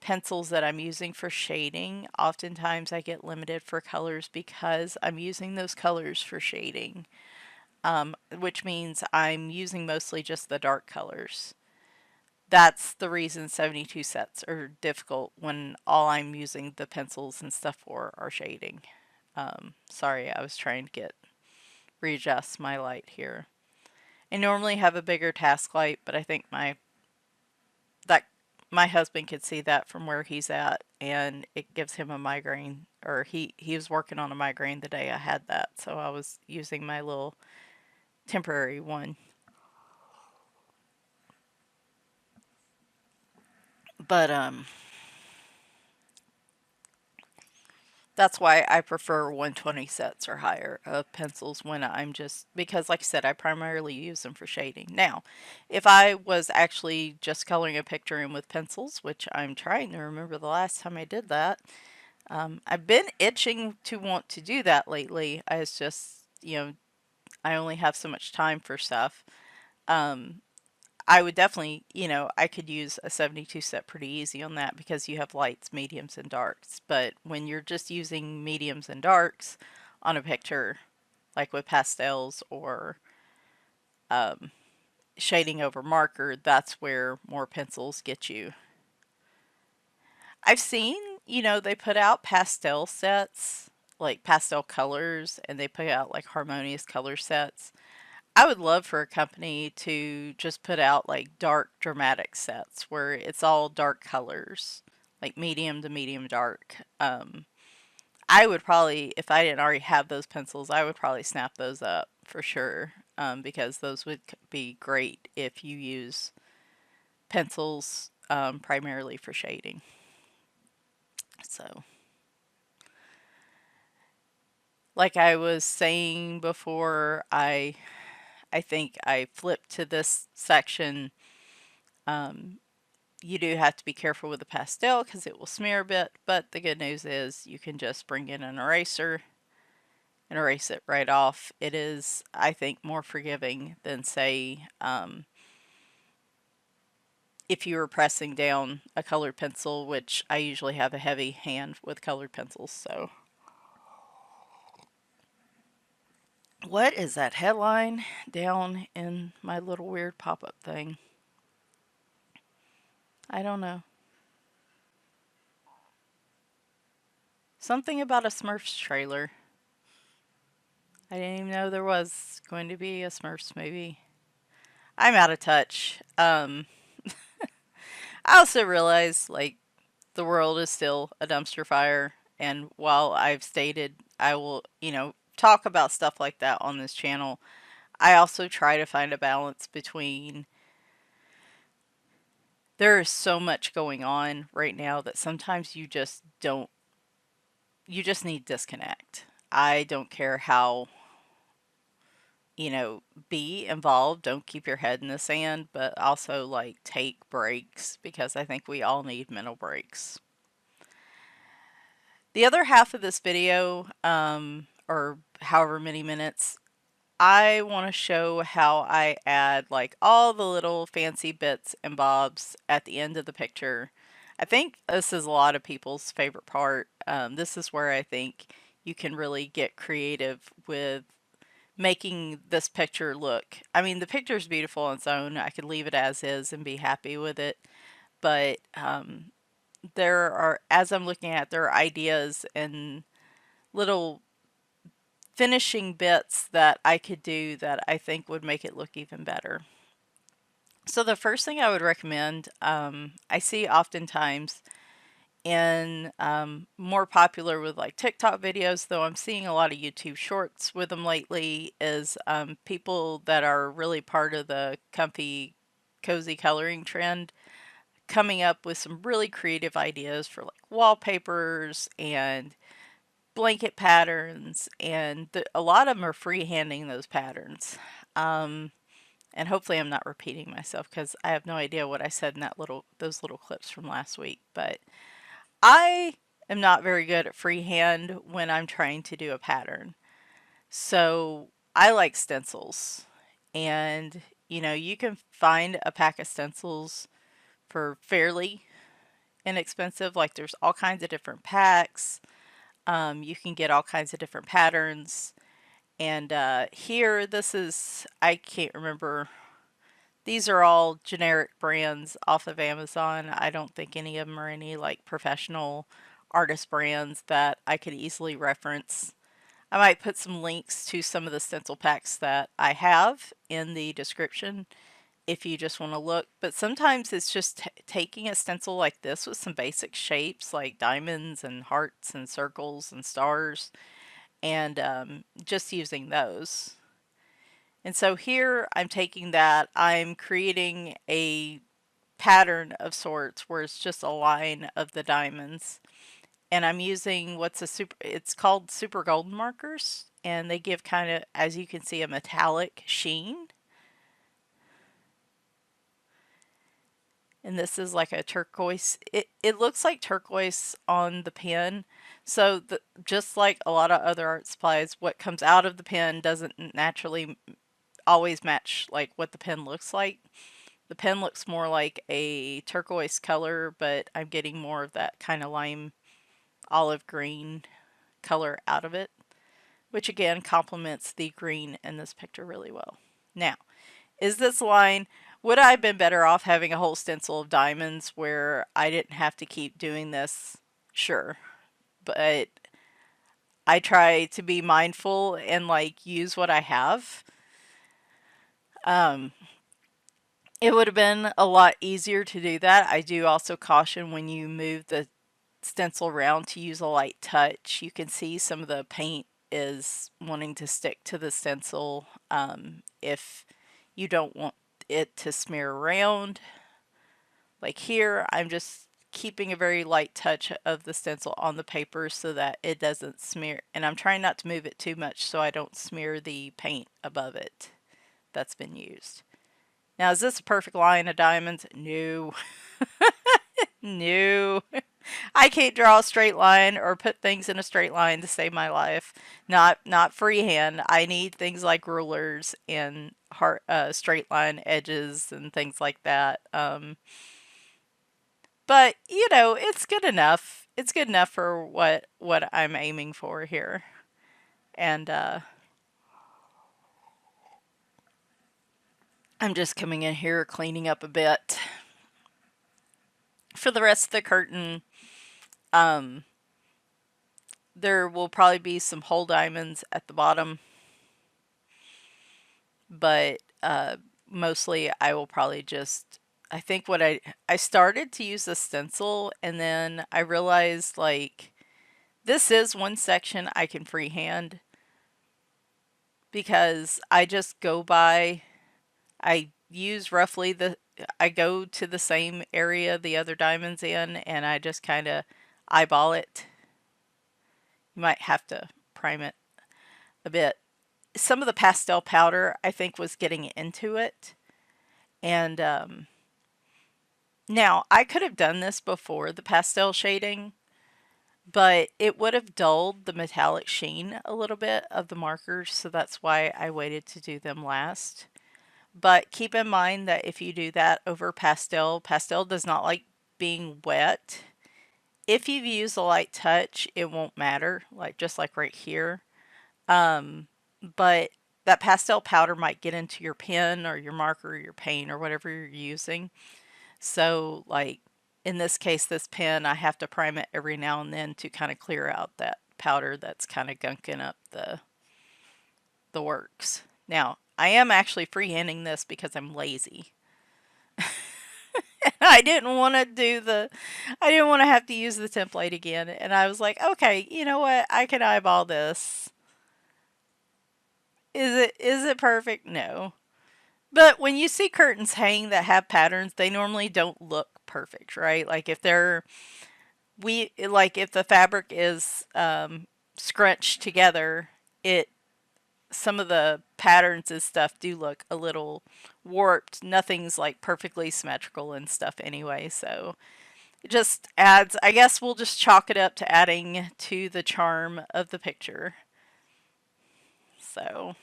pencils that I'm using for shading, oftentimes I get limited for colors because I'm using those colors for shading, which means I'm using mostly just the dark colors. That's the reason 72 sets are difficult when all I'm using the pencils and stuff for are shading. Sorry, I was trying to readjust my light here. I normally have a bigger task light, but I think my husband could see that from where he's at, and it gives him a migraine, or he was working on a migraine the day I had that, so I was using my little temporary one. But That's why I prefer 120 sets or higher of pencils when I'm just, because like I said, I primarily use them for shading. Now, if I was actually just coloring a picture in with pencils, which I'm trying to remember the last time I did that, I've been itching to want to do that lately. It's just, I only have so much time for stuff. Um, I would definitely, I could use a 72 set pretty easy on that because you have lights, mediums, and darks. But when you're just using mediums and darks on a picture, like with pastels or um, shading over marker, that's where more pencils get you. I've seen, they put out pastel sets, like pastel colors, and they put out like harmonious color sets. I would love for a company to just put out like dark dramatic sets where it's all dark colors, like medium to medium dark. I would probably, if I didn't already have those pencils, I would probably snap those up for sure, because those would be great if you use pencils primarily for shading. So, like I was saying before, I think I flipped to this section. You do have to be careful with the pastel because it will smear a bit, but the good news is you can just bring in an eraser and erase it right off. It is, I think, more forgiving than, say, if you were pressing down a colored pencil, which I usually have a heavy hand with colored pencils. So, what is that headline down in my little weird pop-up thing? I don't know. Something about a Smurfs trailer. I didn't even know there was going to be a Smurfs movie. I'm out of touch. I also realize, like, the world is still a dumpster fire, and while I've stated I will, talk about stuff like that on this channel, I also try to find a balance between there is so much going on right now that sometimes you just don't, you just need disconnect. I don't care how, be involved, don't keep your head in the sand, but also like take breaks because I think we all need mental breaks. The other half of this video, or however many minutes, I want to show how I add like all the little fancy bits and bobs at the end of the picture. I think this is a lot of people's favorite part. This is where I think you can really get creative with making this picture look. I mean, the picture is beautiful on its own. I could leave it as is and be happy with it. But there are, as I'm looking at, there are ideas and little finishing bits that I could do that I think would make it look even better. So the first thing I would recommend, I see oftentimes in more popular with like TikTok videos, though I'm seeing a lot of YouTube shorts with them lately, is people that are really part of the comfy, cozy coloring trend coming up with some really creative ideas for like wallpapers and blanket patterns, and a lot of them are freehanding those patterns. And hopefully I'm not repeating myself because I have no idea what I said in those little clips from last week, but I am not very good at freehand when I'm trying to do a pattern. So I like stencils, and you can find a pack of stencils for fairly inexpensive. Like there's all kinds of different packs. You can get all kinds of different patterns. And here, this is, I can't remember. These are all generic brands off of Amazon. I don't think any of them are any like professional artist brands that I could easily reference. I might put some links to some of the stencil packs that I have in the description if you just want to look. But sometimes it's just taking a stencil like this with some basic shapes like diamonds and hearts and circles and stars, and just using those. And so here I'm taking that, I'm creating a pattern of sorts where it's just a line of the diamonds. and I'm using it's called super golden markers, and they give kind of, as you can see, a metallic sheen. And this is like a turquoise. It looks like turquoise on the pen. So just like a lot of other art supplies, what comes out of the pen doesn't naturally always match like what the pen looks like. The pen looks more like a turquoise color, but I'm getting more of that kind of lime olive green color out of it, which again complements the green in this picture really well. Now, is this line, would I have been better off having a whole stencil of diamonds where I didn't have to keep doing this? Sure. But I try to be mindful and like use what I have. It would have been a lot easier to do that. I do also caution when you move the stencil around to use a light touch. You can see some of the paint is wanting to stick to the stencil. If you don't want it to smear around, like here, I'm just keeping a very light touch of the stencil on the paper so that it doesn't smear, and I'm trying not to move it too much so I don't smear the paint above it that's been used. Now, is this a perfect line of diamonds? No. No. I can't draw a straight line or put things in a straight line to save my life. Not freehand. I need things like rulers and straight line edges and things like that. But you know, it's good enough. It's good enough for what I'm aiming for here. And I'm just coming in here cleaning up a bit. For the rest of the curtain, there will probably be some whole diamonds at the bottom, but mostly I will probably just, I think what I started to use a stencil, and then I realized like this is one section I can freehand because I just go by, I use roughly I go to the same area the other diamonds in, and I just kind of eyeball it. You might have to prime it a bit. Some of the pastel powder I think was getting into it, and now I could have done this before the pastel shading, but it would have dulled the metallic sheen a little bit of the markers, so that's why I waited to do them last. But keep in mind that if you do that over pastel, pastel does not like being wet. If you've used a light touch, it won't matter, like just like right here. But that pastel powder might get into your pen or your marker or your paint or whatever you're using. So like in this case, this pen, I have to prime it every now and then to kind of clear out that powder that's kind of gunking up the works. Now, I am actually freehanding this because I'm lazy. I didn't want to have to use the template again. And I was like, okay, you know what? I can eyeball this. Is it perfect? No. But when you see curtains hang that have patterns, they normally don't look perfect, right? Like if if the fabric is scrunched together, some of the patterns and stuff do look a little warped. Nothing's like perfectly symmetrical and stuff anyway, so it just adds, I guess we'll just chalk it up to adding to the charm of the picture. So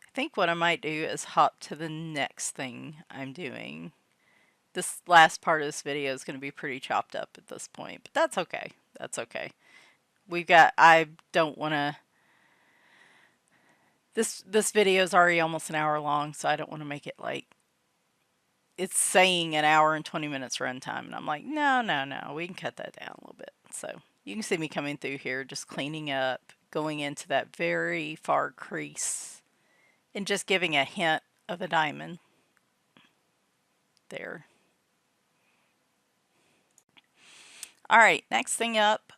I think what I might do is hop to the next thing I'm doing. This last part of this video is going to be pretty chopped up at this point, but that's okay. That's okay. I don't want to, this video is already almost an hour long, so I don't want to make it like, it's saying an hour and 20 minutes runtime, and I'm like, no, we can cut that down a little bit. So you can see me coming through here, just cleaning up, going into that very far crease, and just giving a hint of a diamond there. All right, next thing up,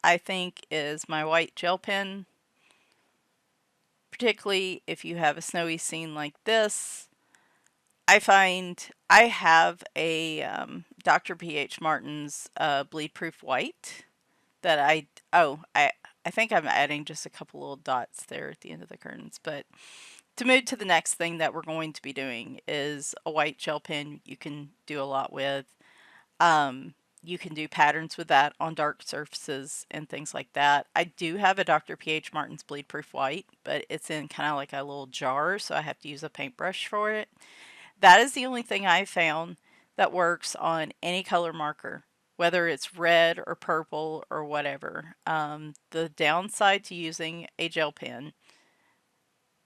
I think, is my white gel pen, particularly if you have a snowy scene like this. I find I have a Dr. P.H. Martin's bleed proof white that I think I'm adding just a couple little dots there at the end of the curtains. But to move to the next thing that we're going to be doing is a white gel pen you can do a lot with. You can do patterns with that on dark surfaces and things like that. I do have a Dr. P.H. Martin's bleed proof white, but it's in kind of like a little jar, so I have to use a paintbrush for it. That is the only thing I found that works on any color marker, whether it's red or purple or whatever. The downside to using a gel pen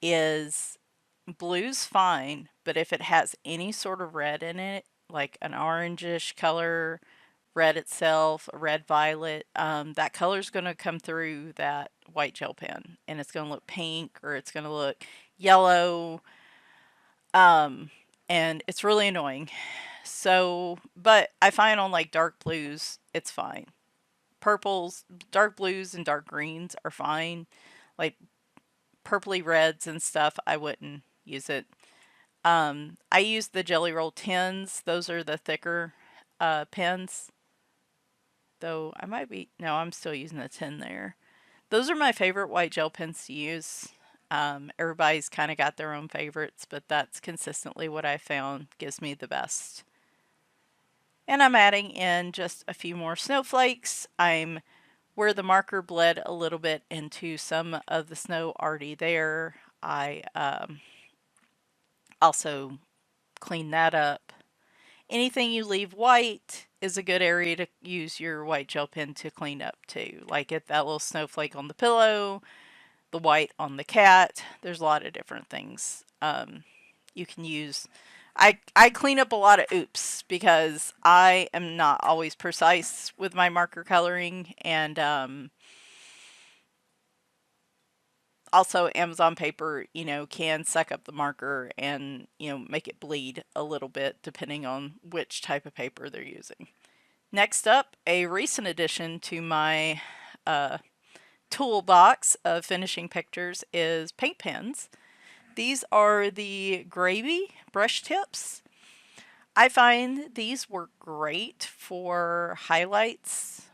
is blue's fine, but if it has any sort of red in it, like an orangish color, red itself, a red violet, that color is going to come through that white gel pen, and it's going to look pink or it's going to look yellow, and it's really annoying. So, but I find on like dark blues, it's fine. Purples, dark blues, and dark greens are fine. Like purpley reds and stuff, I wouldn't use it. I use the Jelly Roll 10s. Those are the thicker pens. Though I might be, no, I'm still using the 10 there. Those are my favorite white gel pens to use. Everybody's kind of got their own favorites, but that's consistently what I found gives me the best. And I'm adding in just a few more snowflakes. I'm where the marker bled a little bit into some of the snow already there. I also clean that up. Anything you leave white is a good area to use your white gel pen to clean up too. Like get that little snowflake on the pillow, the white on the cat. There's a lot of different things you can use. I clean up a lot of oops because I am not always precise with my marker coloring, and also Amazon paper, can suck up the marker and, make it bleed a little bit depending on which type of paper they're using. Next up, a recent addition to my toolbox of finishing pictures is paint pens. These are the Gravy brush tips. I find these work great for highlights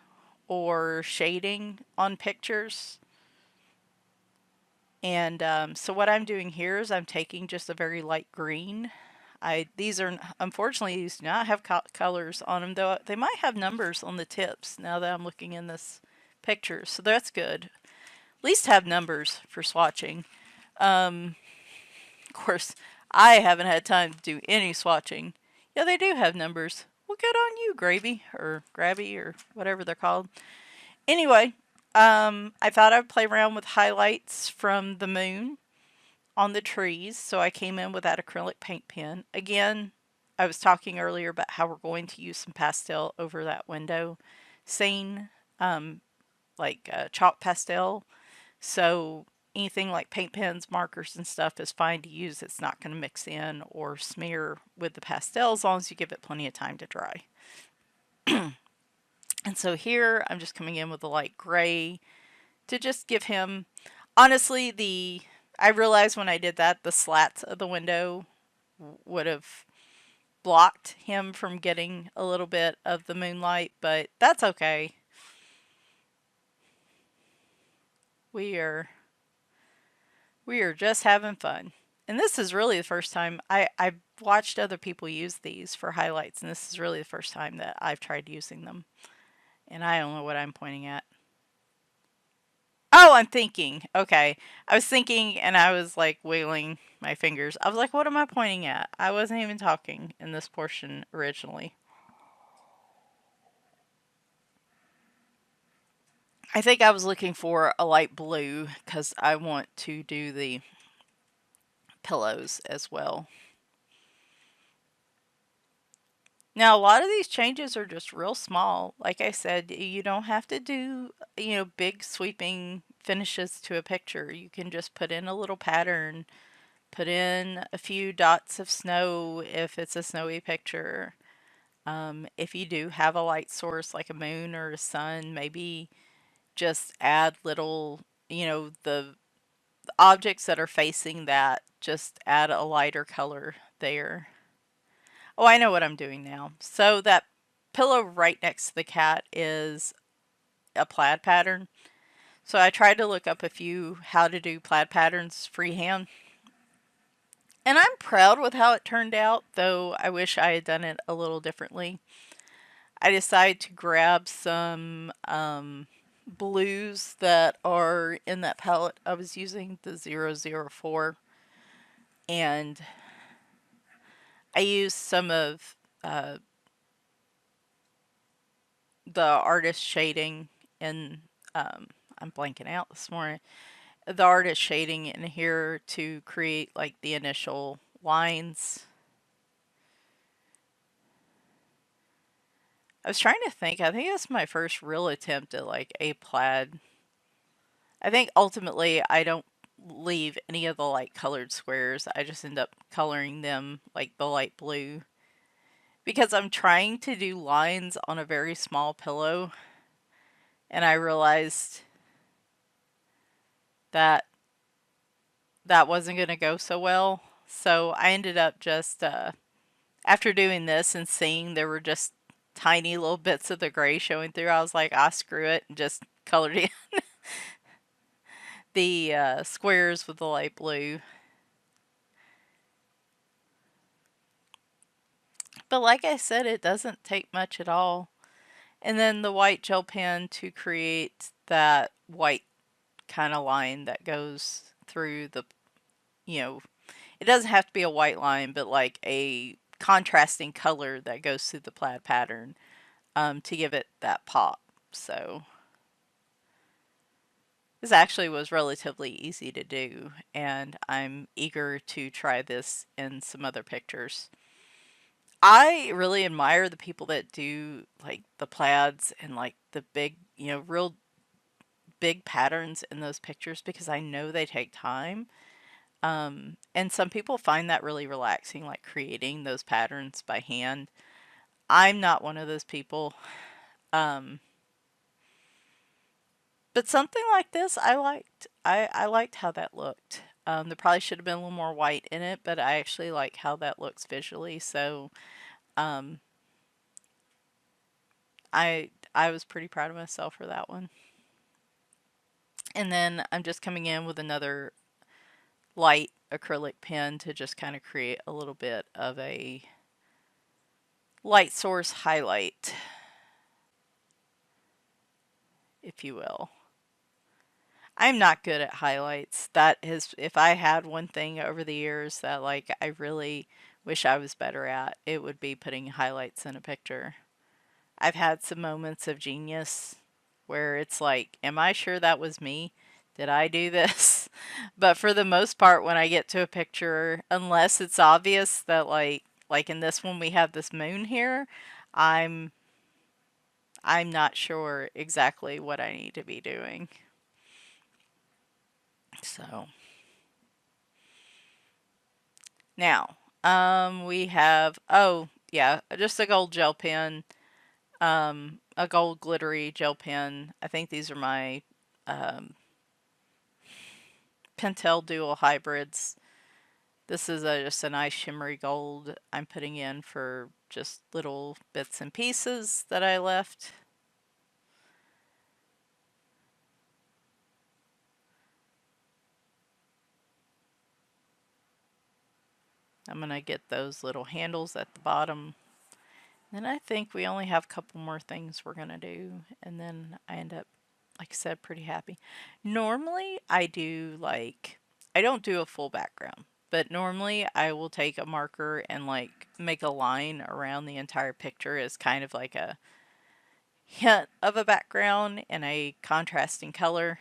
or shading on pictures. And so what I'm doing here is I'm taking just a very light green. These are, unfortunately, these do not have colors on them, though they might have numbers on the tips now that I'm looking in this picture, so that's good. At least have numbers for swatching. Of course, I haven't had time to do any swatching. Yeah, they do have numbers. Well, good on you, Gravy, or Grabby, or whatever they're called. Anyway, I thought I'd play around with highlights from the moon on the trees, so I came in with that acrylic paint pen. Again, I was talking earlier about how we're going to use some pastel over that window scene, like chalk pastel. So anything like paint pens, markers, and stuff is fine to use. It's not going to mix in or smear with the pastel as long as you give it plenty of time to dry. And so here I'm just coming in with a light gray to just give him, honestly, I realized when I did that, the slats of the window would have blocked him from getting a little bit of the moonlight, but that's okay. We are just having fun. And this is really the first time I've watched other people use these for highlights, and this is really the first time that I've tried using them. And I don't know what I'm pointing at. Oh, I'm thinking. Okay. I was thinking and I was like wiggling my fingers. I was like, what am I pointing at? I wasn't even talking in this portion originally. I think I was looking for a light blue because I want to do the pillows as well. Now, a lot of these changes are just real small. Like I said, you don't have to do, big sweeping finishes to a picture. You can just put in a little pattern, put in a few dots of snow if it's a snowy picture. If you do have a light source like a moon or a sun, maybe just add little, the objects that are facing that, just add a lighter color there. Oh, I know what I'm doing now. So that pillow right next to the cat is a plaid pattern. So I tried to look up a few how to do plaid patterns freehand. And I'm proud with how it turned out, though I wish I had done it a little differently. I decided to grab some blues that are in that palette. I was using the 004, and I used some of uh, the artist shading in, I'm blanking out this morning, the artist shading in here to create like the initial lines. I was trying to think, I think that's my first real attempt at like a plaid. I think ultimately I don't leave any of the light colored squares. I just end up coloring them like the light blue because I'm trying to do lines on a very small pillow, and I realized that that wasn't going to go so well. So I ended up just, after doing this and seeing there were just tiny little bits of the gray showing through, I was like, ah, screw it, and just colored in the squares with the light blue. But like I said, it doesn't take much at all. And then the white gel pen to create that white kind of line that goes through the, it doesn't have to be a white line, but like a contrasting color that goes through the plaid pattern, to give it that pop. So this actually was relatively easy to do, and I'm eager to try this in some other pictures. I really admire the people that do like the plaids and like the big, real big patterns in those pictures, because I know they take time. And some people find that really relaxing, like creating those patterns by hand. I'm not one of those people. Um, but something like this, I liked. I liked how that looked. There probably should have been a little more white in it, but I actually like how that looks visually. So, um, I was pretty proud of myself for that one. And then I'm just coming in with another light acrylic pen to just kind of create a little bit of a light source highlight, if you will. I'm not good at highlights. That is, if I had one thing over the years that like I really wish I was better at, it would be putting highlights in a picture. I've had some moments of genius where it's like, am I sure that was me? Did I do this? But for the most part, when I get to a picture, unless it's obvious that like in this one we have this moon here, I'm I'm not sure exactly what I need to be doing. So now, we have, oh yeah, just a gold gel pen, a gold glittery gel pen. I think these are my Pentel Dual Hybrids. This is just a nice shimmery gold I'm putting in for just little bits and pieces that I left. I'm going to get those little handles at the bottom. Then I think we only have a couple more things we're going to do, and then I end up, like I said, pretty happy. Normally I do like, I don't do a full background, but normally I will take a marker and like make a line around the entire picture as kind of like a hint of a background in a contrasting color.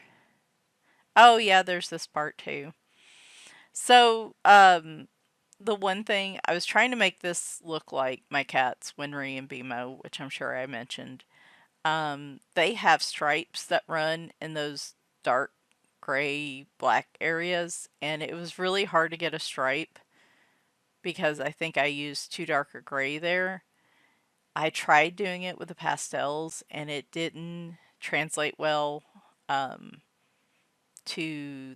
Oh yeah, there's this part too. So, the one thing, I was trying to make this look like my cats, Winry and Bimo, which I'm sure I mentioned. They have stripes that run in those dark gray black areas, and it was really hard to get a stripe because I think I used too dark a gray there. I tried doing it with the pastels and it didn't translate well to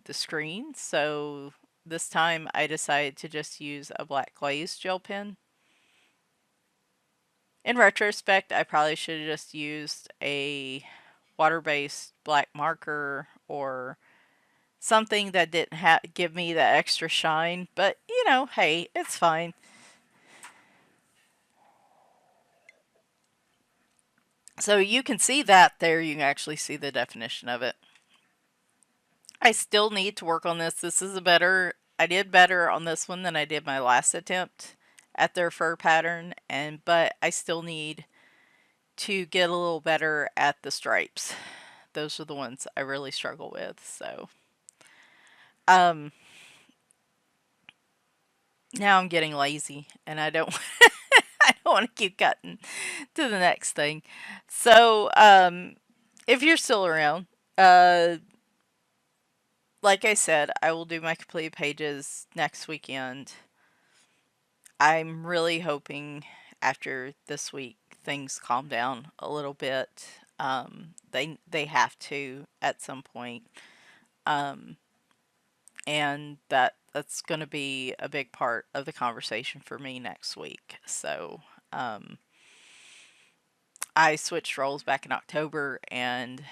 the screen. So this time I decided to just use a black glaze gel pen. In retrospect, I probably should have just used a water-based black marker or something that didn't give me the extra shine, but you know, hey, it's fine. So you can see that there, you can actually see the definition of it. I still need to work on this. I did better on this one than I did my last attempt at their fur pattern, but I still need to get a little better at the stripes. Those are the ones I really struggle with. So, now I'm getting lazy and I don't I don't want to keep cutting to the next thing. So, if you're still around, like I said, I will do my completed pages next weekend. I'm really hoping after this week things calm down a little bit. They have to at some point. Um, and that's going to be a big part of the conversation for me next week. So, I switched roles back in October, and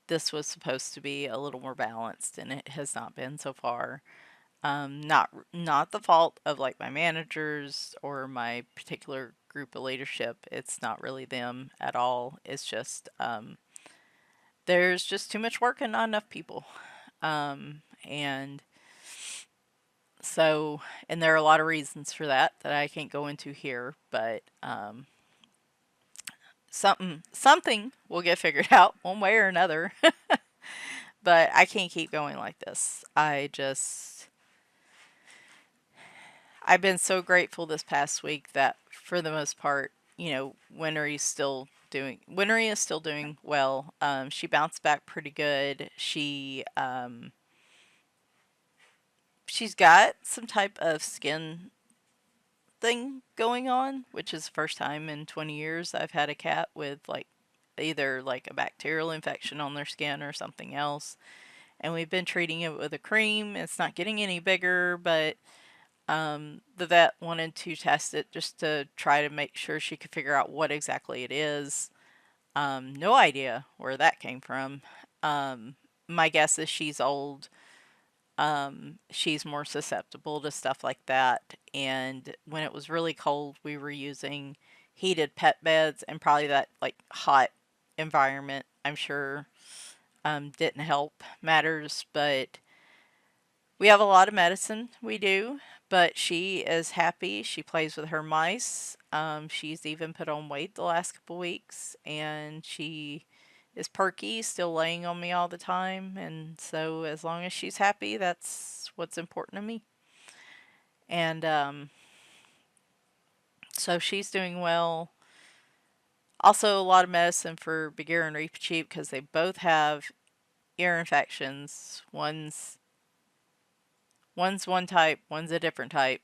this was supposed to be a little more balanced, and it has not been so far. Not the fault of like my managers or my particular group of leadership. It's not really them at all. It's just there's just too much work and not enough people. And so, and there are a lot of reasons for that that I can't go into here, but something will get figured out one way or another. But I can't keep going like this. I've been so grateful this past week that for the most part, you know, Winry is still doing well. She bounced back pretty good. She's got some type of skin thing going on, which is the first time in 20 years I've had a cat with like either like a bacterial infection on their skin or something else. And we've been treating it with a cream. It's not getting any bigger, but the vet wanted to test it just to try to make sure she could figure out what exactly it is. No idea where that came from. My guess is she's old. She's more susceptible to stuff like that. And when it was really cold, we were using heated pet beds, and probably that like hot environment, I'm sure, didn't help matters. But we have a lot of medicine, we do, but she is happy. She plays with her mice. She's even put on weight the last couple weeks, and she is perky, still laying on me all the time. And so, as long as she's happy, that's what's important to me. And so she's doing well. Also, a lot of medicine for Bagheera and Reepicheep because they both have ear infections. One's one type, one's a different type.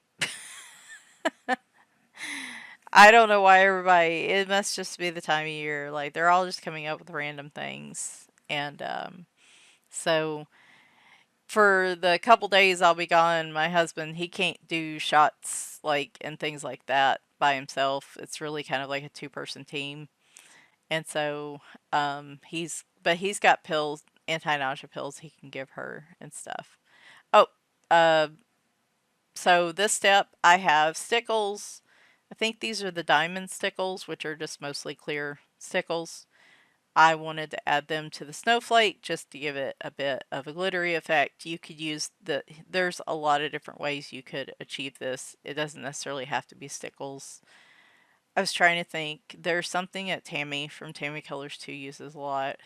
I don't know why it must just be the time of year. Like, they're all just coming up with random things. And, so for the couple days I'll be gone, my husband, he can't do shots, like, and things like that by himself. It's really kind of like a two-person team. And so, he's got pills, anti-nausea pills he can give her and stuff. Oh, uh, so this step, I have stickles. I think these are the diamond stickles, which are just mostly clear stickles. I wanted to add them to the snowflake just to give it a bit of a glittery effect. You could use there's a lot of different ways you could achieve this. It doesn't necessarily have to be stickles. I was trying to think. There's something that Tammy from Tammy Colors 2 uses a lot.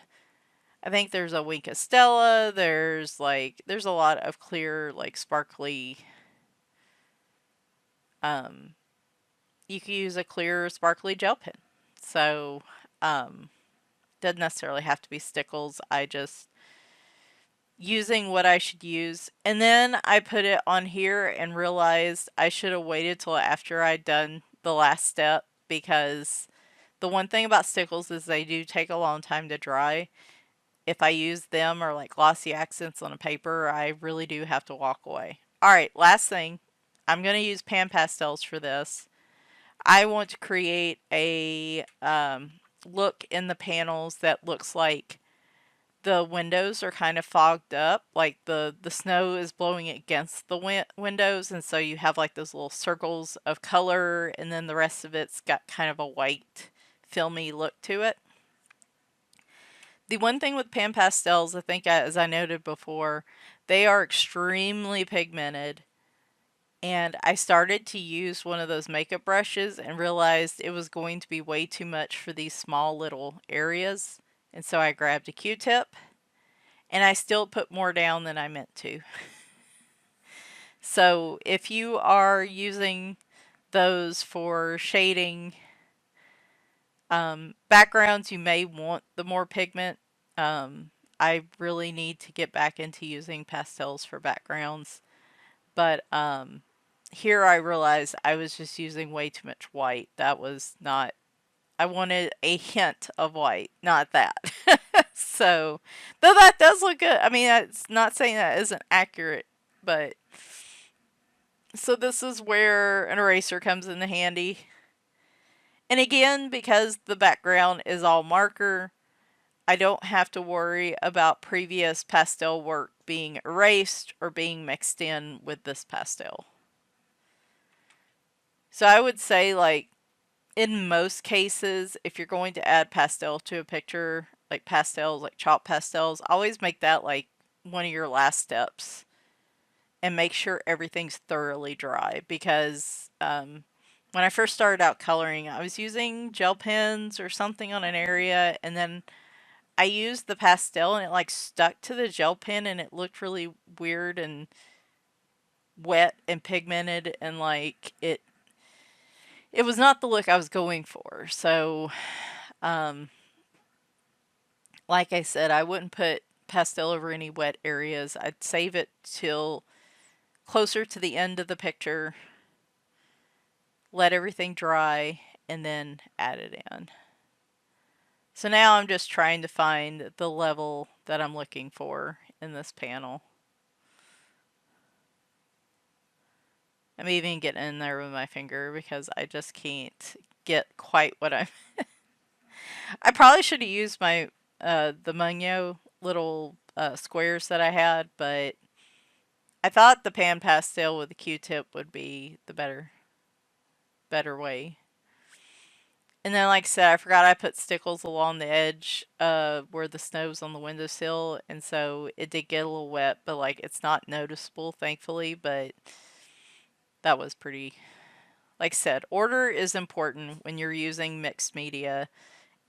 I think there's a Wink Estella. There's a lot of clear, like sparkly. You could use a clear, sparkly gel pen. So, doesn't necessarily have to be stickles. I just using what I should use. And then I put it on here and realized I should have waited till after I'd done the last step, because the one thing about stickles is they do take a long time to dry. if I use them or like glossy accents on a paper, I really do have to walk away. All right, last thing. I'm going to use pan pastels for this. I want to create a look in the panels that looks like the windows are kind of fogged up, like the snow is blowing against the windows, and so you have like those little circles of color, and then the rest of it's got kind of a white filmy look to it. The one thing with pan pastels, I think, as I noted before, they are extremely pigmented. And I started to use one of those makeup brushes and realized it was going to be way too much for these small little areas. And so I grabbed a Q-tip and I still put more down than I meant to. So if you are using those for shading backgrounds, you may want the more pigment. I really need to get back into using pastels for backgrounds. But here I realized I was just using way too much white. That was not, I wanted a hint of white, not that. So, though that does look good. I mean, it's not saying that isn't accurate, but so this is where an eraser comes in handy. And again, because the background is all marker, I don't have to worry about previous pastel work being erased or being mixed in with this pastel. So I would say, like, in most cases, if you're going to add pastel to a picture, like pastels, like chalk pastels, always make that like one of your last steps and make sure everything's thoroughly dry, because when I first started out coloring, I was using gel pens or something on an area, and then I used the pastel and it like stuck to the gel pen and it looked really weird and wet and pigmented, and like it was not the look I was going for. So like I said, I wouldn't put pastel over any wet areas. I'd save it till closer to the end of the picture, let everything dry, and then add it in. So now I'm just trying to find the level that I'm looking for in this panel. I'm even getting in there with my finger because I just can't get quite what I'm... I probably should have used my the Mungo little squares that I had, but I thought the pan pastel with the Q-tip would be the better way. And then, like I said, I forgot I put stickles along the edge where the snow's on the windowsill, and so it did get a little wet, but like it's not noticeable, thankfully. But that was pretty... Like I said, order is important when you're using mixed media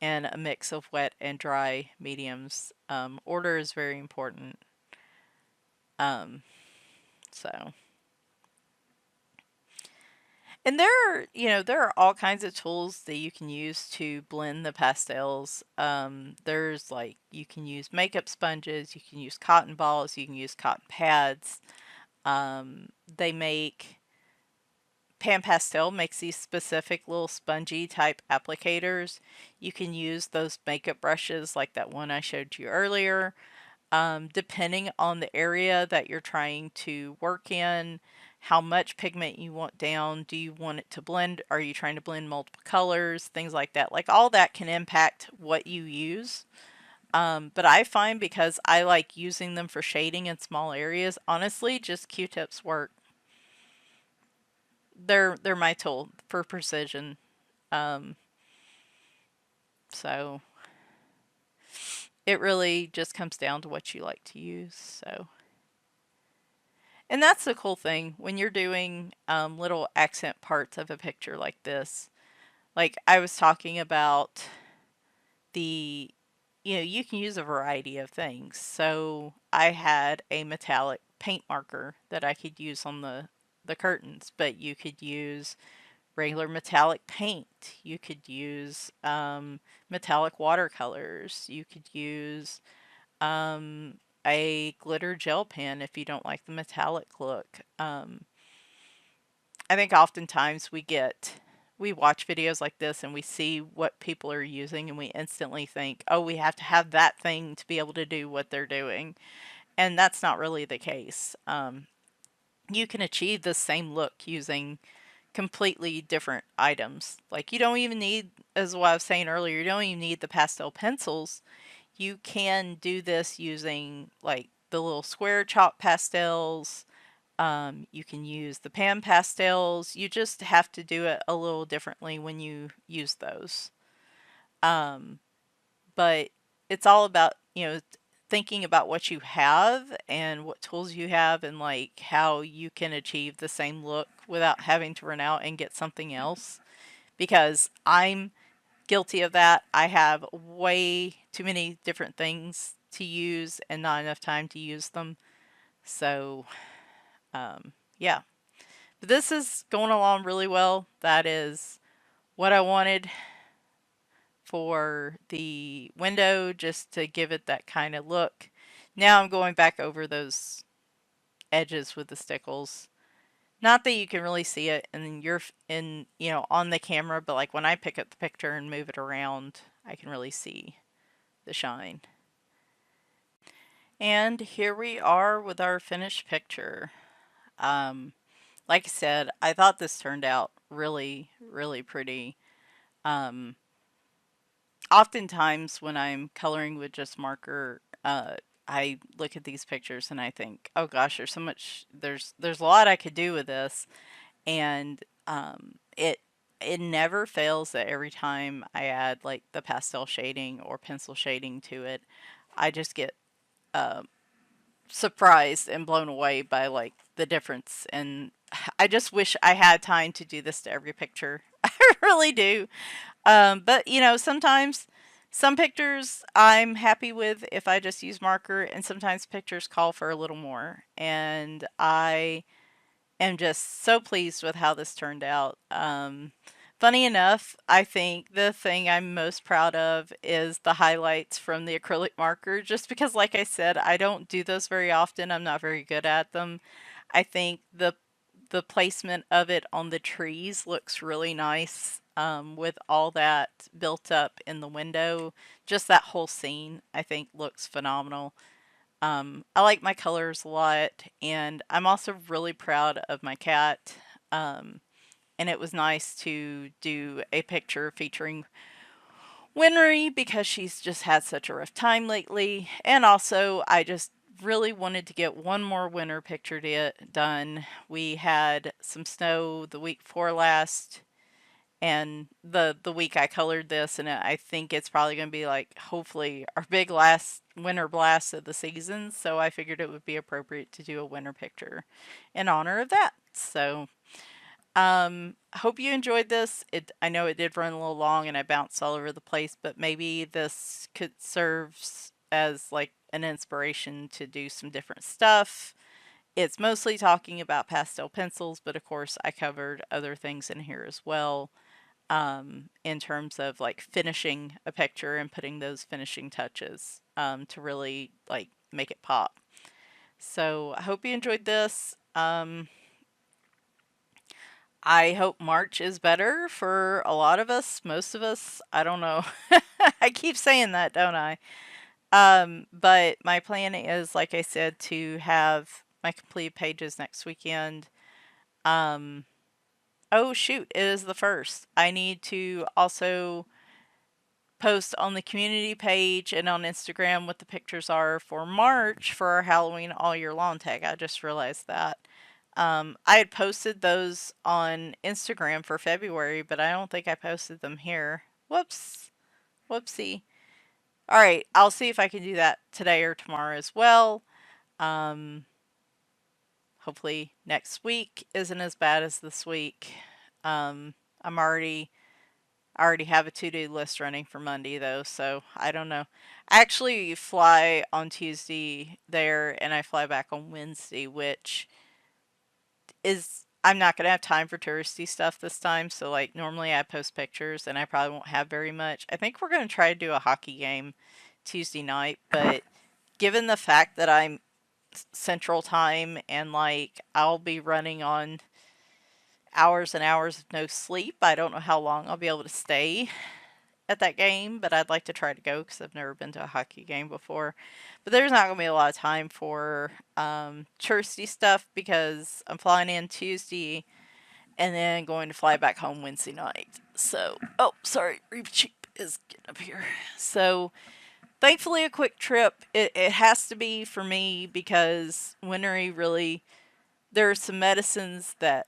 and a mix of wet and dry mediums. Order is very important. So... And there are all kinds of tools that you can use to blend the pastels. There's like, you can use makeup sponges, you can use cotton balls, you can use cotton pads. They make, Pan Pastel makes these specific little spongy type applicators. You can use those makeup brushes like that one I showed you earlier. Depending on the area that you're trying to work in, how much pigment you want down, do you want it to blend, are you trying to blend multiple colors, things like that. Like all that can impact what you use. But I find, because I like using them for shading in small areas, honestly, just Q-tips work. They're my tool for precision. So it really just comes down to what you like to use. So, and that's the cool thing when you're doing little accent parts of a picture like this. Like I was talking about the, you can use a variety of things. So I had a metallic paint marker that I could use on the curtains, but you could use regular metallic paint. You could use metallic watercolors. You could use a glitter gel pen if you don't like the metallic look. I think oftentimes we get we watch videos like this and we see what people are using and we instantly think, oh, we have to have that thing to be able to do what they're doing. And that's not really the case. You can achieve the same look using completely different items. Like you don't even need, as what I was saying earlier, you don't even need the pastel pencils. You can do this using like the little square chalk pastels. You can use the pan pastels. You just have to do it a little differently when you use those. Um, but it's all about, thinking about what you have and what tools you have and like how you can achieve the same look without having to run out and get something else. Because I'm guilty of that. I have way too many different things to use and not enough time to use them. So, yeah. But this is going along really well. That is what I wanted for the window, just to give it that kind of look. Now I'm going back over those edges with the stickles. Not that you can really see it and you're in, on the camera, but like when I pick up the picture and move it around, I can really see the shine. And here we are with our finished picture. Um, like I said, I thought this turned out really, really pretty. Um, Oftentimes when I'm coloring with just marker, I look at these pictures and I think, oh gosh, there's so much, there's a lot I could do with this. And it never fails that every time I add like the pastel shading or pencil shading to it, I just get uh, surprised and blown away by like the difference. And I just wish I had time to do this to every picture. I really do. But sometimes some pictures I'm happy with if I just use marker, and sometimes pictures call for a little more. And I am just so pleased with how this turned out. Funny enough, I think the thing I'm most proud of is the highlights from the acrylic marker, just because, like I said, I don't do those very often. I'm not very good at them. I think the placement of it on the trees looks really nice, with all that built up in the window. Just that whole scene, I think, looks phenomenal. I like my colors a lot, and I'm also really proud of my cat. And it was nice to do a picture featuring Winry because she's just had such a rough time lately. And also, I just really wanted to get one more winter picture done. We had some snow the week before last, and the week I colored this, and I think it's probably going to be like hopefully our big last winter blast of the season, so I figured it would be appropriate to do a winter picture in honor of that. So hope you enjoyed this. I know it did run a little long and I bounced all over the place, but maybe this could serve as like an inspiration to do some different stuff. It's mostly talking about pastel pencils, but of course I covered other things in here as well, in terms of like finishing a picture and putting those finishing touches, to really like make it pop. So I hope you enjoyed this. I hope March is better for a lot of us, most of us. I don't know. I keep saying that, don't I? But my plan is, like I said, to have my completed pages next weekend. Oh shoot, it is the first. I need to also post on the community page and on Instagram what the pictures are for March for our Halloween all year long tag. I just realized that. I had posted those on Instagram for February, but I don't think I posted them here. Whoops. Whoopsie. All right, I'll see if I can do that today or tomorrow as well. Hopefully next week isn't as bad as this week. I'm already I already have a to-do list running for Monday though, so I don't know. I actually fly on Tuesday there and I fly back on Wednesday, which is I'm not gonna have time for touristy stuff this time. So like normally I post pictures and I probably won't have very much. I think we're gonna try to do a hockey game Tuesday night, but given the fact that I'm Central Time and like I'll be running on hours and hours of no sleep. I don't know how long I'll be able to stay at that game, but I'd like to try to go because I've never been to a hockey game before. But there's not going to be a lot of time for touristy stuff because I'm flying in Tuesday and then going to fly back home Wednesday night. So, oh, sorry, Reba Cheap is getting up here. So, thankfully, a quick trip. It has to be for me because Winry really, there are some medicines that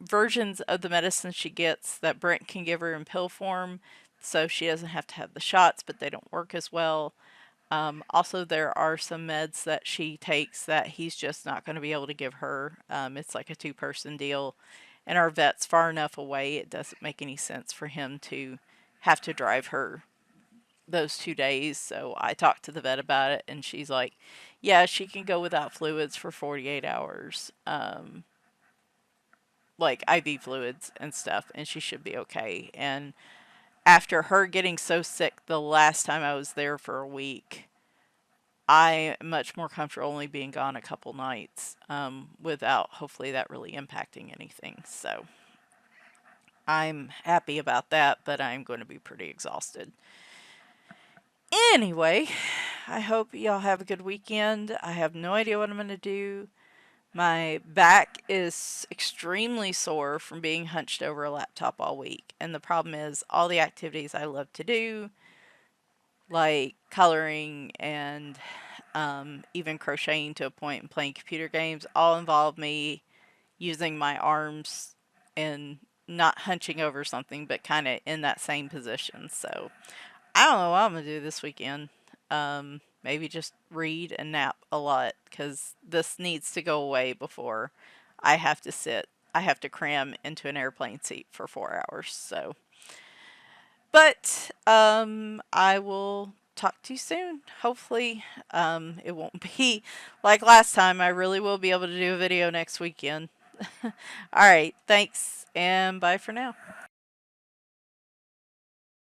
versions of the medicine she gets that Brent can give her in pill form, so she doesn't have to have the shots, but they don't work as well. Also, there are some meds that she takes that he's just not going to be able to give her. It's like a two-person deal, and our vet's far enough away, it doesn't make any sense for him to have to drive her those 2 days. So I talked to the vet about it, and she's like, yeah, she can go without fluids for 48 hours. Like IV fluids and stuff, and she should be okay. And after her getting so sick the last time I was there for a week, I am much more comfortable only being gone a couple nights without hopefully that really impacting anything. So I'm happy about that, but I'm going to be pretty exhausted. Anyway, I hope y'all have a good weekend. I have no idea what I'm going to do. My back is extremely sore from being hunched over a laptop all week. And the problem is all the activities I love to do, like coloring and even crocheting to a point and playing computer games, all involve me using my arms and not hunching over something, but kind of in that same position. So I don't know what I'm going to do this weekend. Maybe just read and nap a lot because this needs to go away before I have to sit. I have to cram into an airplane seat for 4 hours. So, but I will talk to you soon. Hopefully, it won't be like last time. I really will be able to do a video next weekend. All right, thanks and bye for now.